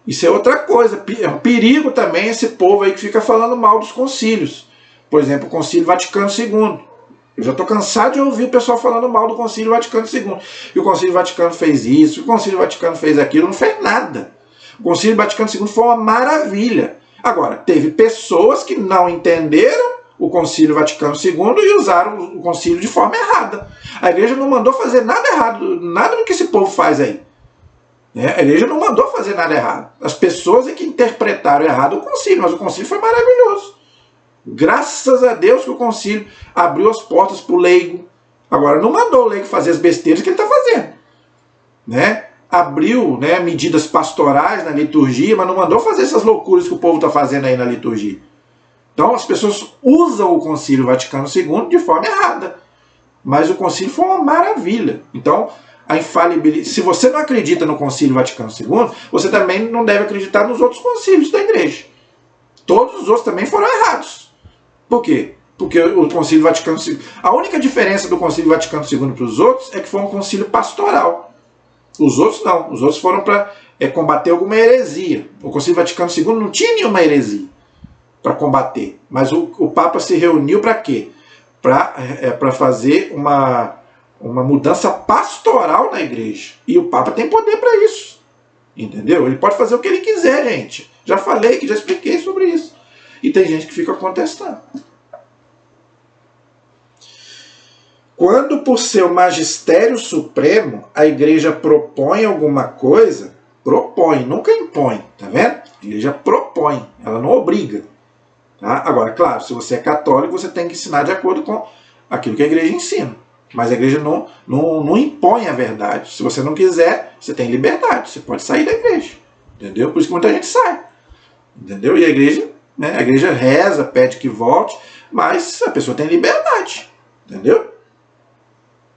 Isso é outra coisa, é um perigo também esse povo aí que fica falando mal dos concílios. Por exemplo, o Concílio Vaticano II. Eu já estou cansado de ouvir o pessoal falando mal do Concílio Vaticano II. E o Concílio Vaticano fez isso, o Concílio Vaticano fez aquilo, não fez nada. O Concílio Vaticano II foi uma maravilha. Agora, teve pessoas que não entenderam o Concílio Vaticano II e usaram o concílio de forma errada. A igreja não mandou fazer nada errado, nada do que esse povo faz aí. Né? A igreja não mandou fazer nada errado. As pessoas é que interpretaram errado o concílio, mas o concílio foi maravilhoso. Graças a Deus que o concílio abriu as portas para o leigo. Agora, não mandou o leigo fazer as besteiras que ele está fazendo. Né? Abriu, né, medidas pastorais na liturgia, mas não mandou fazer essas loucuras que o povo está fazendo aí na liturgia. Então as pessoas usam o Concílio Vaticano II de forma errada. Mas o concílio foi uma maravilha. Então, a infalibilidade. Se você não acredita no Concílio Vaticano II, você também não deve acreditar nos outros concílios da igreja. Todos os outros também foram errados. Por quê? Porque o Concílio Vaticano II... A única diferença do Concílio Vaticano II para os outros é que foi um concílio pastoral. Os outros não. Os outros foram para combater alguma heresia. O Concílio Vaticano II não tinha nenhuma heresia para combater. Mas o Papa se reuniu para quê? Para fazer uma mudança pastoral na igreja. E o Papa tem poder para isso. Entendeu? Ele pode fazer o que ele quiser, gente. Já falei, que já expliquei sobre isso. E tem gente que fica contestando. Quando, por seu magistério supremo, a igreja propõe alguma coisa, propõe, nunca impõe, tá vendo? A igreja propõe, ela não obriga. Tá? Agora, claro, se você é católico, você tem que ensinar de acordo com aquilo que a igreja ensina. Mas a igreja não impõe a verdade. Se você não quiser, você tem liberdade, você pode sair da igreja. Entendeu? Por isso que muita gente sai. Entendeu? E a igreja, né, a igreja reza, pede que volte, mas a pessoa tem liberdade. Entendeu?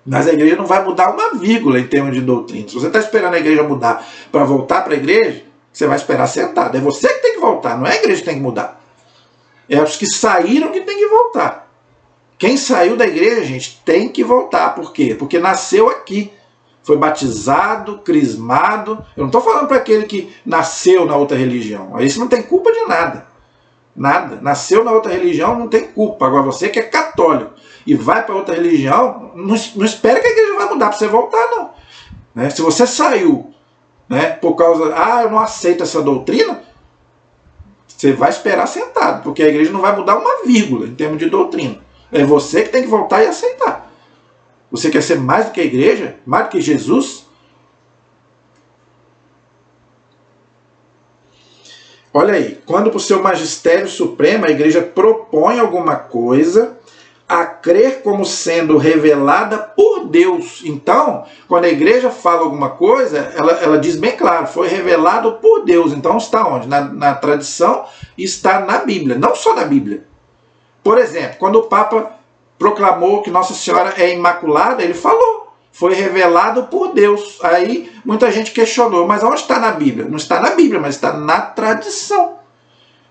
Mas a igreja não vai mudar uma vírgula em termos de doutrina. Se você está esperando a igreja mudar para voltar para a igreja, você vai esperar sentado. É você que tem que voltar, não é a igreja que tem que mudar. É os que saíram que tem que voltar. Quem saiu da igreja, gente, tem que voltar. Por quê? Porque nasceu aqui. Foi batizado, crismado. Eu não estou falando para aquele que nasceu na outra religião. Esse não tem culpa de nada. Nada. Nasceu na outra religião, não tem culpa. Agora você que é católico e vai para outra religião, não espera que a igreja vai mudar para você voltar, não. Né? Se você saiu, né, por causa... eu não aceito essa doutrina, você vai esperar sentado, porque a igreja não vai mudar uma vírgula em termos de doutrina. É você que tem que voltar e aceitar. Você quer ser mais do que a igreja? Mais do que Jesus? Olha aí, quando por seu magistério supremo a igreja propõe alguma coisa a crer como sendo revelada por Deus. Então, quando a igreja fala alguma coisa, ela diz bem claro, foi revelado por Deus. Então está onde? Na tradição e está na Bíblia, não só na Bíblia. Por exemplo, quando o Papa proclamou que Nossa Senhora é imaculada, ele falou, foi revelado por Deus. Aí muita gente questionou, mas onde está na Bíblia? Não está na Bíblia, mas está na tradição.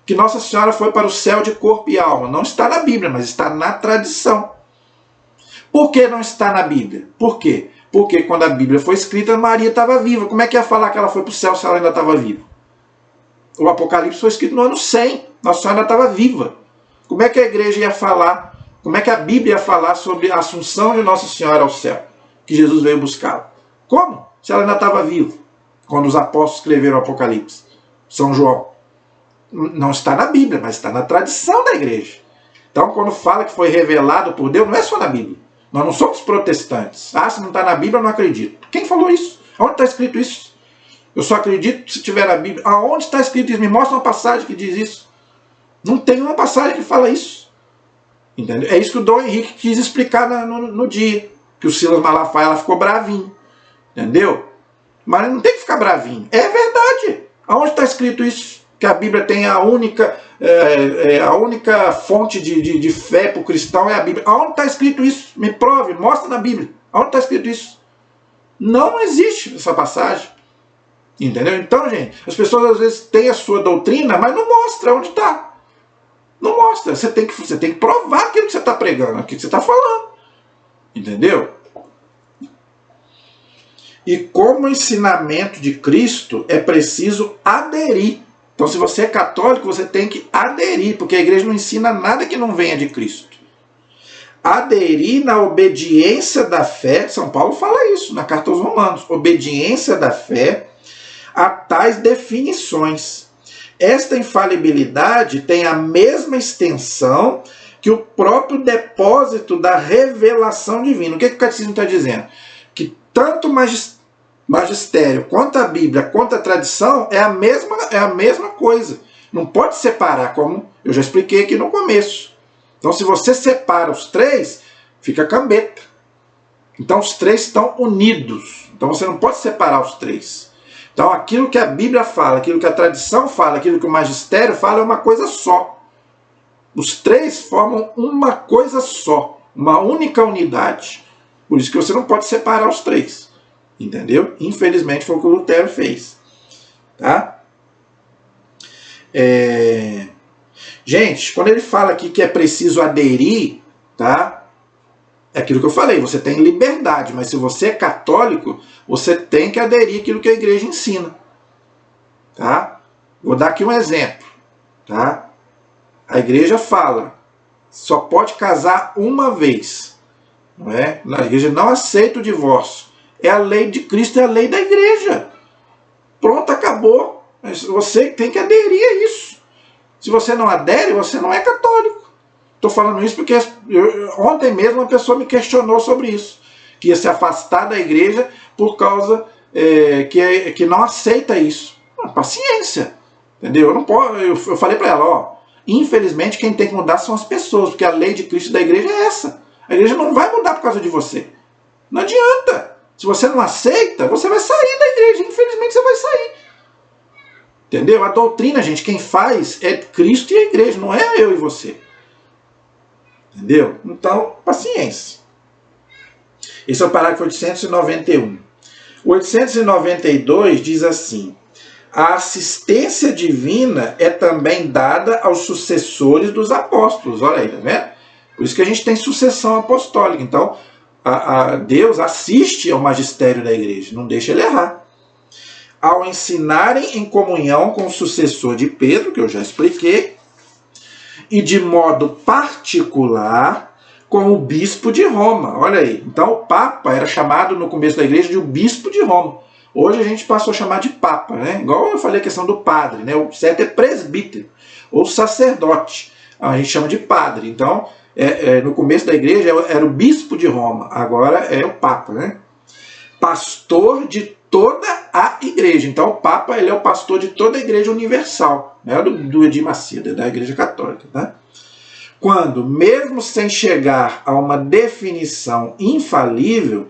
Que Nossa Senhora foi para o céu de corpo e alma. Não está na Bíblia, mas está na tradição. Por que não está na Bíblia? Por quê? Porque quando a Bíblia foi escrita, Maria estava viva. Como é que ia falar que ela foi para o céu se ela ainda estava viva? O Apocalipse foi escrito no ano 100. Nossa Senhora ainda estava viva. Como é que a igreja ia falar, como é que a Bíblia ia falar sobre a assunção de Nossa Senhora ao céu? Que Jesus veio buscá-la. Como? Se ela ainda estava viva. Quando os apóstolos escreveram o Apocalipse. São João. Não está na Bíblia, mas está na tradição da igreja. Então, quando fala que foi revelado por Deus, não é só na Bíblia. Nós não somos protestantes. Se não está na Bíblia, eu não acredito. Quem falou isso? Onde está escrito isso? Eu só acredito se tiver na Bíblia. Aonde está escrito isso? Me mostra uma passagem que diz isso. Não tem uma passagem que fala isso. Entendeu? É isso que o Dom Henrique quis explicar no dia. Que o Silas Malafaia ficou bravinho. Entendeu? Mas não tem que ficar bravinho. É verdade. Aonde está escrito isso? Que a Bíblia tem a única fonte de fé para o cristão é a Bíblia. Aonde está escrito isso? Me prove, mostra na Bíblia. Aonde está escrito isso? Não existe essa passagem. Entendeu? Então, gente, as pessoas às vezes têm a sua doutrina, mas não mostra onde está. Não mostra. Você tem que provar aquilo que você está pregando, aquilo que você está falando. Entendeu? E como ensinamento de Cristo, é preciso aderir. Então, se você é católico, você tem que aderir, porque a igreja não ensina nada que não venha de Cristo. Aderir na obediência da fé, São Paulo fala isso na carta aos Romanos, obediência da fé a tais definições. Esta infalibilidade tem a mesma extensão que o próprio depósito da revelação divina. O que o catecismo está dizendo? Que tanto magistério, quanto a Bíblia, quanto a tradição, é a mesma coisa. Não pode separar, como eu já expliquei aqui no começo. Então, se você separa os três, fica cambeta. Então, os três estão unidos. Então, você não pode separar os três. Então, aquilo que a Bíblia fala, aquilo que a tradição fala, aquilo que o magistério fala é uma coisa só. Os três formam uma coisa só, uma única unidade. Por isso que você não pode separar os três. Entendeu? Infelizmente foi o que o Lutero fez. Tá? Gente, quando ele fala aqui que é preciso aderir, tá? É aquilo que eu falei, você tem liberdade, mas se você é católico, você tem que aderir àquilo que a igreja ensina. Tá? Vou dar aqui um exemplo. Tá? A igreja fala, só pode casar uma vez. Não é? A igreja não aceita o divórcio. É a lei de Cristo, é a lei da igreja. Pronto, acabou. Você tem que aderir a isso. Se você não adere, você não é católico. Estou falando isso porque ontem mesmo uma pessoa me questionou sobre isso. Que ia se afastar da igreja por causa que não aceita isso. Paciência. Entendeu? Eu não posso, eu falei para ela, ó, infelizmente quem tem que mudar são as pessoas, porque a lei de Cristo da igreja é essa. A igreja não vai mudar por causa de você. Não adianta. Se você não aceita, você vai sair da igreja. Infelizmente você vai sair. Entendeu? A doutrina, gente, quem faz é Cristo e a igreja, não é eu e você. Entendeu? Então, paciência. Esse é o parágrafo 891. O 892 diz assim: a assistência divina é também dada aos sucessores dos apóstolos. Olha aí, tá vendo? Por isso que a gente tem sucessão apostólica. Então, Deus assiste ao magistério da igreja, não deixa ele errar. Ao ensinarem em comunhão com o sucessor de Pedro, que eu já expliquei, e de modo particular com o bispo de Roma. Olha aí. Então, o Papa era chamado no começo da igreja de o bispo de Roma. Hoje a gente passou a chamar de Papa, né? Igual eu falei a questão do padre, né? O certo é presbítero ou sacerdote. A gente chama de padre. Então, no começo da igreja era o bispo de Roma, agora é o Papa, né? Pastor de toda a igreja. Então o Papa ele é o pastor de toda a igreja universal, né? do Edir Macedo, da igreja católica. Tá? Quando, mesmo sem chegar a uma definição infalível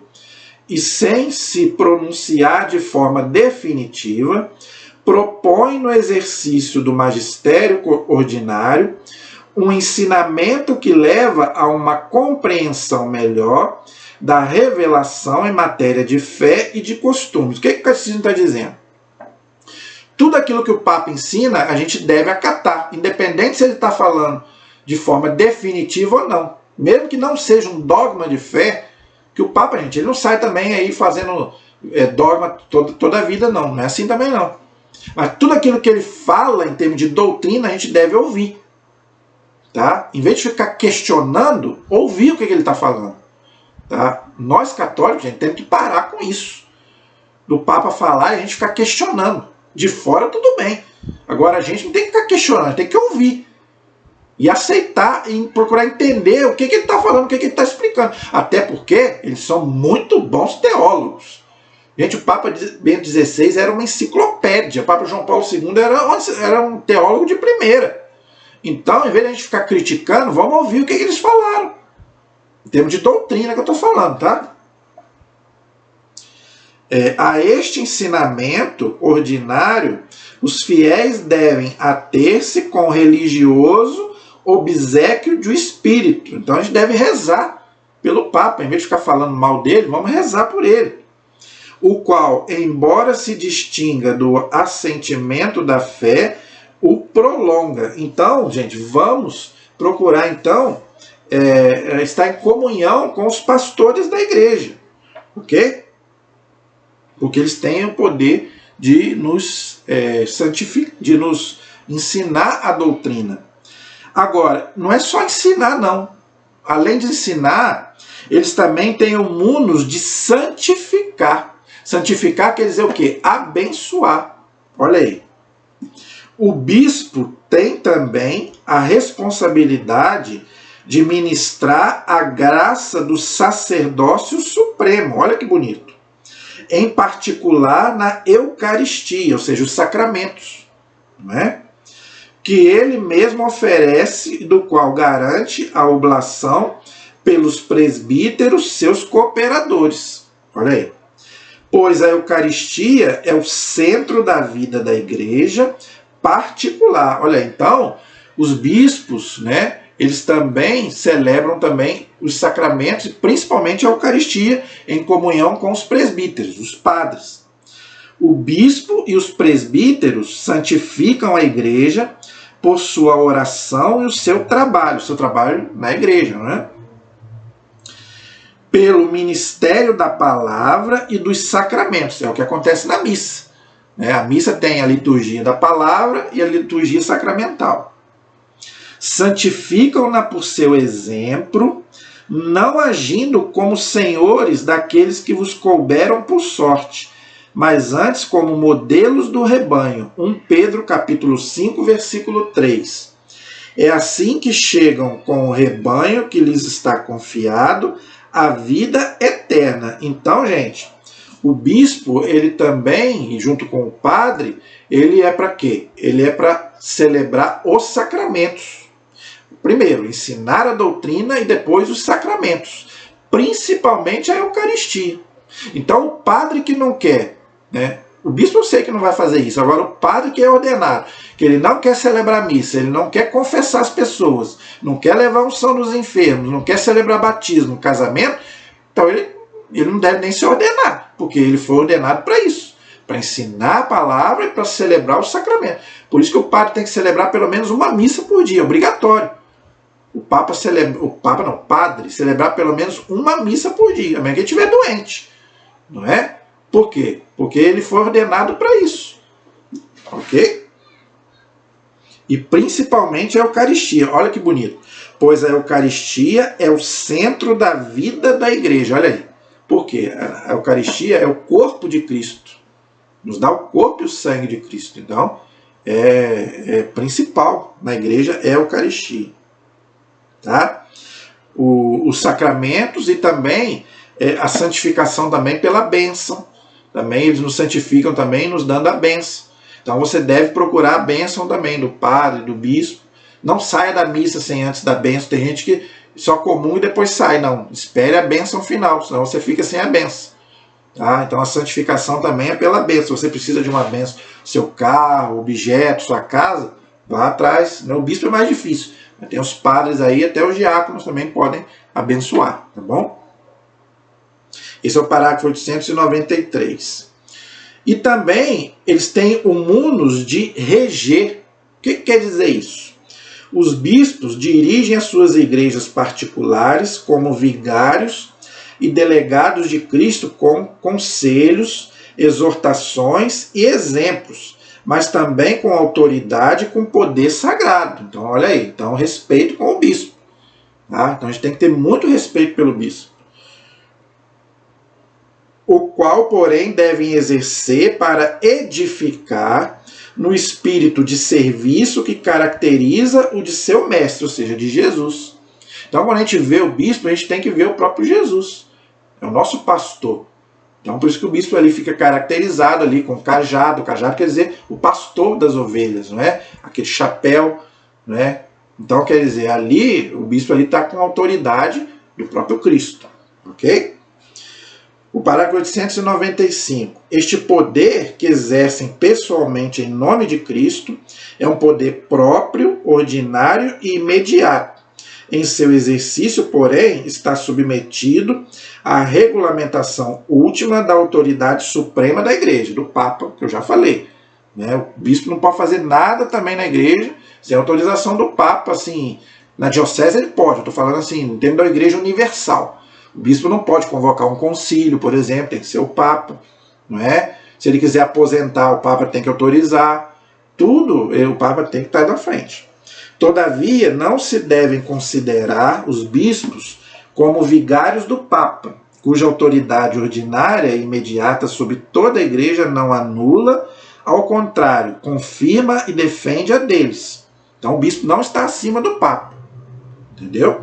e sem se pronunciar de forma definitiva, propõe no exercício do magistério ordinário um ensinamento que leva a uma compreensão melhor da revelação em matéria de fé e de costumes. O que o catecismo está dizendo? Tudo aquilo que o Papa ensina, a gente deve acatar, independente se ele está falando de forma definitiva ou não. Mesmo que não seja um dogma de fé, que o Papa, gente, ele não sai também aí fazendo dogma toda a vida, não. Não é assim também, não. Mas tudo aquilo que ele fala em termos de doutrina, a gente deve ouvir. Tá? Em vez de ficar questionando, ouvir o que ele está falando. Tá? Nós católicos, gente, temos que parar com isso. Do Papa falar e a gente ficar questionando. De fora, tudo bem. Agora, a gente não tem que ficar questionando, tem que ouvir. E aceitar e procurar entender o que ele está falando, o que ele está explicando. Até porque eles são muito bons teólogos. Gente, o Papa Bento XVI era uma enciclopédia. O Papa João Paulo II era um teólogo de primeira. Então, em vez de a gente ficar criticando, vamos ouvir o que eles falaram. Em termos de doutrina que eu estou falando, tá? A este ensinamento ordinário, os fiéis devem ater-se com religioso obséquio do Espírito. Então, a gente deve rezar pelo Papa. Em vez de ficar falando mal dele, vamos rezar por ele. O qual, embora se distinga do assentimento da fé, o prolonga. Então, gente, vamos procurar, então, estar em comunhão com os pastores da igreja. Ok? Porque eles têm o poder de nos santificar, de nos ensinar a doutrina. Agora, não é só ensinar, não. Além de ensinar, eles também têm o munus de santificar. Santificar quer dizer o quê? Abençoar. Olha aí. O bispo tem também a responsabilidade de ministrar a graça do sacerdócio supremo. Olha que bonito. em particular na Eucaristia, ou seja, os sacramentos, não é? Que ele mesmo oferece, do qual garante a oblação pelos presbíteros, seus cooperadores. Olha aí. Pois a Eucaristia é o centro da vida da igreja particular. Olha aí, então, os bispos, né, eles também celebram também os sacramentos, principalmente a Eucaristia, em comunhão com os presbíteros, os padres. O bispo e os presbíteros santificam a igreja por sua oração e o seu trabalho na igreja, não é? Pelo ministério da palavra e dos sacramentos. É o que acontece na missa. A missa tem a liturgia da palavra e a liturgia sacramental. Santificam-na por seu exemplo, não agindo como senhores daqueles que vos couberam por sorte, mas antes como modelos do rebanho. 1 Pedro capítulo 5, versículo 3. É assim que chegam com o rebanho que lhes está confiado a vida eterna. Então, gente, o bispo, ele também, junto com o padre, ele é para quê? Ele é para celebrar os sacramentos. Primeiro, ensinar a doutrina e depois os sacramentos, principalmente a Eucaristia. Então, o padre que não quer, né? O bispo eu sei que não vai fazer isso. Agora, o padre que é ordenado, que ele não quer celebrar missa, ele não quer confessar as pessoas, não quer levar a unção dos enfermos, não quer celebrar batismo, casamento, então ele não deve nem ser ordenado, porque ele foi ordenado para isso, para ensinar a palavra e para celebrar o sacramento. Por isso que o padre tem que celebrar pelo menos uma missa por dia, obrigatório. O padre celebrar pelo menos uma missa por dia, a menos que ele estiver doente, não é? Por quê? Porque ele foi ordenado para isso. Ok? E principalmente a Eucaristia. Olha que bonito. Pois a Eucaristia é o centro da vida da igreja. Olha aí. Por quê? A Eucaristia é o corpo de Cristo. Nos dá o corpo e o sangue de Cristo. Então, é principal na igreja é a Eucaristia. Tá? Os sacramentos e também a santificação também pela bênção. Também eles nos santificam também nos dando a bênção. Então você deve procurar a bênção também do padre, do bispo. Não saia da missa sem antes da bênção. Tem gente que só comunga e depois sai. Não, espere a bênção final, senão você fica sem a bênção. Tá? Então a santificação também é pela bênção. Você precisa de uma bênção, seu carro, objeto, sua casa, vá atrás. O bispo é mais difícil. Tem os padres aí, até os diáconos também podem abençoar, tá bom? Esse é o parágrafo 893. E também eles têm o munus de reger. O que quer dizer isso? Os bispos dirigem as suas igrejas particulares como vigários e delegados de Cristo com conselhos, exortações e exemplos, mas também com autoridade e com poder sagrado. Então, olha aí, então respeito com o bispo. Tá? Então a gente tem que ter muito respeito pelo bispo. O qual, porém, devem exercer para edificar no espírito de serviço que caracteriza o de seu mestre, ou seja, de Jesus. Então, quando a gente vê o bispo, a gente tem que ver o próprio Jesus. É o nosso pastor. Então, por isso que o bispo ali fica caracterizado ali com cajado. O cajado quer dizer o pastor das ovelhas, não é? Aquele chapéu, não é? Então, quer dizer, ali, o bispo ali está com a autoridade do próprio Cristo, ok? O parágrafo 895. Este poder que exercem pessoalmente em nome de Cristo é um poder próprio, ordinário e imediato. Em seu exercício, porém, está submetido à regulamentação última da autoridade suprema da igreja, do Papa, que eu já falei. O bispo não pode fazer nada também na igreja sem autorização do Papa. Assim, na diocese ele pode, eu estou falando assim, em termos da igreja universal. O bispo não pode convocar um concílio, por exemplo, tem que ser o Papa, não é? Se ele quiser aposentar, o Papa tem que autorizar. Tudo, o Papa tem que estar na frente. Todavia, não se devem considerar os bispos como vigários do Papa, cuja autoridade ordinária e imediata sobre toda a igreja não anula, ao contrário, confirma e defende a deles. Então o bispo não está acima do Papa. Entendeu?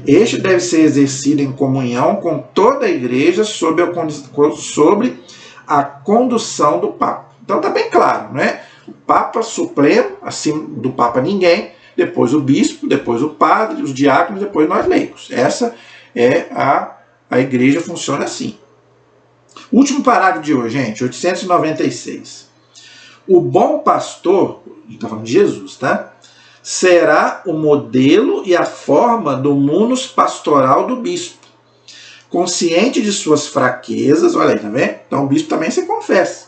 Este deve ser exercido em comunhão com toda a igreja sob a condução do Papa. Então está bem claro, né? O Papa Supremo, acima do Papa ninguém, depois o bispo, depois o padre, os diáconos, depois nós leigos. Essa é a igreja, funciona assim. Último parágrafo de hoje, gente, 896. O bom pastor, está falando de Jesus, tá? Será o modelo e a forma do munus pastoral do bispo. Consciente de suas fraquezas, olha aí, tá vendo? Então o bispo também se confessa.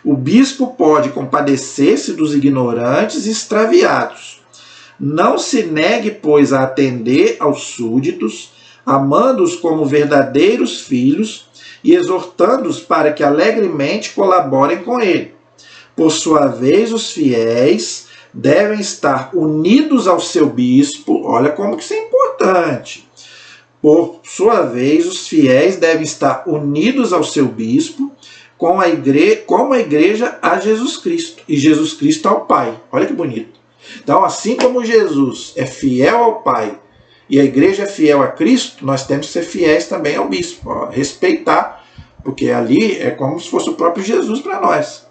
O bispo pode compadecer-se dos ignorantes e extraviados. Não se negue, pois, a atender aos súditos, amando-os como verdadeiros filhos e exortando-os para que alegremente colaborem com ele. Por sua vez, os fiéis devem estar unidos ao seu bispo. Olha como que isso é importante. Por sua vez, os fiéis devem estar unidos ao seu bispo, como a igreja a Jesus Cristo, e Jesus Cristo ao Pai. Olha que bonito. Então, assim como Jesus é fiel ao Pai e a igreja é fiel a Cristo, nós temos que ser fiéis também ao bispo, ó, respeitar, porque ali é como se fosse o próprio Jesus para nós.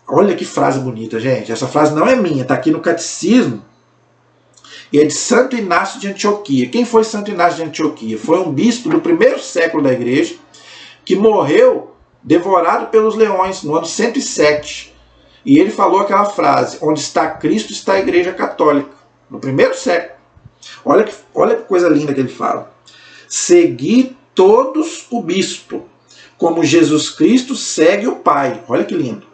Olha que frase bonita, gente. Essa frase não é minha, está aqui no Catecismo, e é de Santo Inácio de Antioquia. Quem foi Santo Inácio de Antioquia? Foi um bispo do primeiro século da igreja, que morreu devorado pelos leões no ano 107. E ele falou aquela frase: onde está Cristo está a igreja católica, no primeiro século. Olha que coisa linda que ele fala. Segui todos o bispo, como Jesus Cristo segue o Pai. Olha que lindo.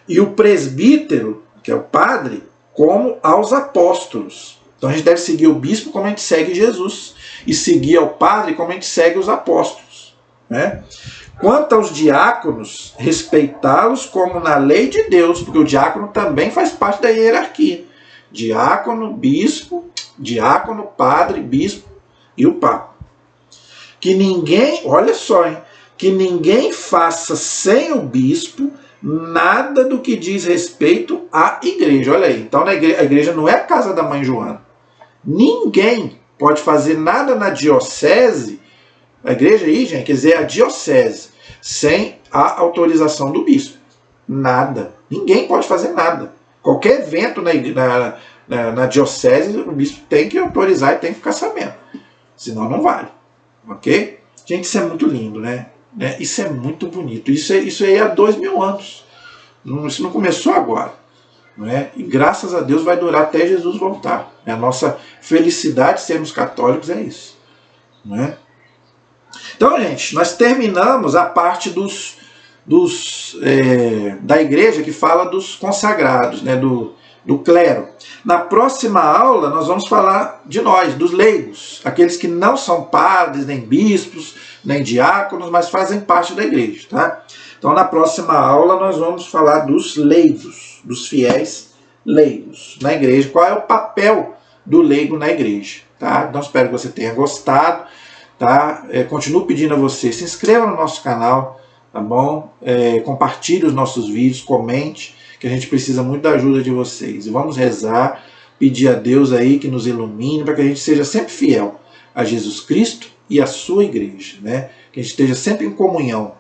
E o presbítero, que é o padre, como aos apóstolos. Então a gente deve seguir o bispo como a gente segue Jesus, e seguir ao padre como a gente segue os apóstolos, né? Quanto aos diáconos, respeitá-los como na lei de Deus, porque o diácono também faz parte da hierarquia. Diácono, bispo, diácono, padre, bispo e o papa. Que ninguém, olha só, hein, que ninguém faça sem o bispo nada do que diz respeito à igreja. Olha aí, então a igreja não é a casa da mãe Joana. Ninguém pode fazer nada na diocese. A igreja aí, gente, quer dizer, a diocese, sem a autorização do bispo. Nada. Ninguém pode fazer nada. Qualquer evento na diocese, o bispo tem que autorizar e tem que ficar sabendo. Senão não vale. Ok? Gente, isso é muito lindo, né? Isso é muito bonito. Isso aí há 2000 anos. Isso não começou agora. Não é? E graças a Deus vai durar até Jesus voltar. A nossa felicidade sermos católicos é isso. Não é? Então, gente, nós terminamos a parte da igreja que fala dos consagrados, né, do clero. Na próxima aula, nós vamos falar de nós, dos leigos, aqueles que não são padres, nem bispos, nem diáconos, mas fazem parte da igreja. Tá? Então, na próxima aula, nós vamos falar dos leigos, dos fiéis leigos na igreja. Qual é o papel do leigo na igreja? Tá? Então, espero que você tenha gostado. Tá? Continuo pedindo a você, se inscreva no nosso canal, tá bom? Compartilhe os nossos vídeos, comente, que a gente precisa muito da ajuda de vocês. E vamos rezar, pedir a Deus aí que nos ilumine, para que a gente seja sempre fiel a Jesus Cristo e a sua igreja, né? Que a gente esteja sempre em comunhão,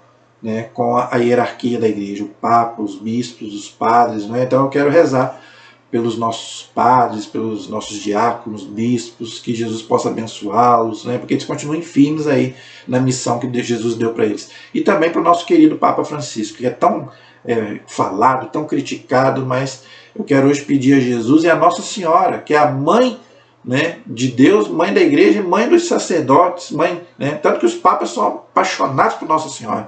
né, com a hierarquia da igreja, o Papa, os bispos, os padres, né? Então eu quero rezar pelos nossos padres, pelos nossos diáconos, bispos, que Jesus possa abençoá-los, né, porque eles continuem firmes aí na missão que Jesus deu para eles. E também para o nosso querido Papa Francisco, que é tão falado, tão criticado, mas eu quero hoje pedir a Jesus e a Nossa Senhora, que é a mãe, né, de Deus, mãe da igreja, mãe dos sacerdotes, mãe, né, tanto que os papas são apaixonados por Nossa Senhora.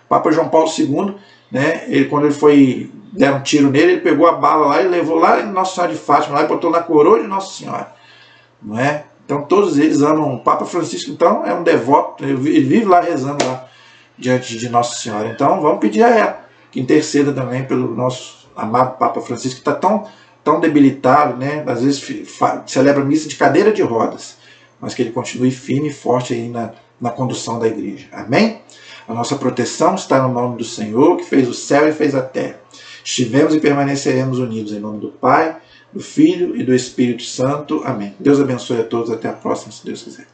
O Papa João Paulo II, né, quando ele foi deram um tiro nele, ele pegou a bala lá e levou lá em Nossa Senhora de Fátima, lá e botou na coroa de Nossa Senhora. Não é? Então todos eles amam. O Papa Francisco, então, é um devoto, ele vive lá rezando lá diante de Nossa Senhora. Então vamos pedir a ela que interceda também pelo nosso amado Papa Francisco, que está tão debilitado, né? Às vezes celebra missa de cadeira de rodas, mas que ele continue firme e forte aí na condução da igreja. Amém? A nossa proteção está no nome do Senhor, que fez o céu e fez a terra. Estivemos e permaneceremos unidos em nome do Pai, do Filho e do Espírito Santo. Amém. Deus abençoe a todos. Até a próxima, se Deus quiser.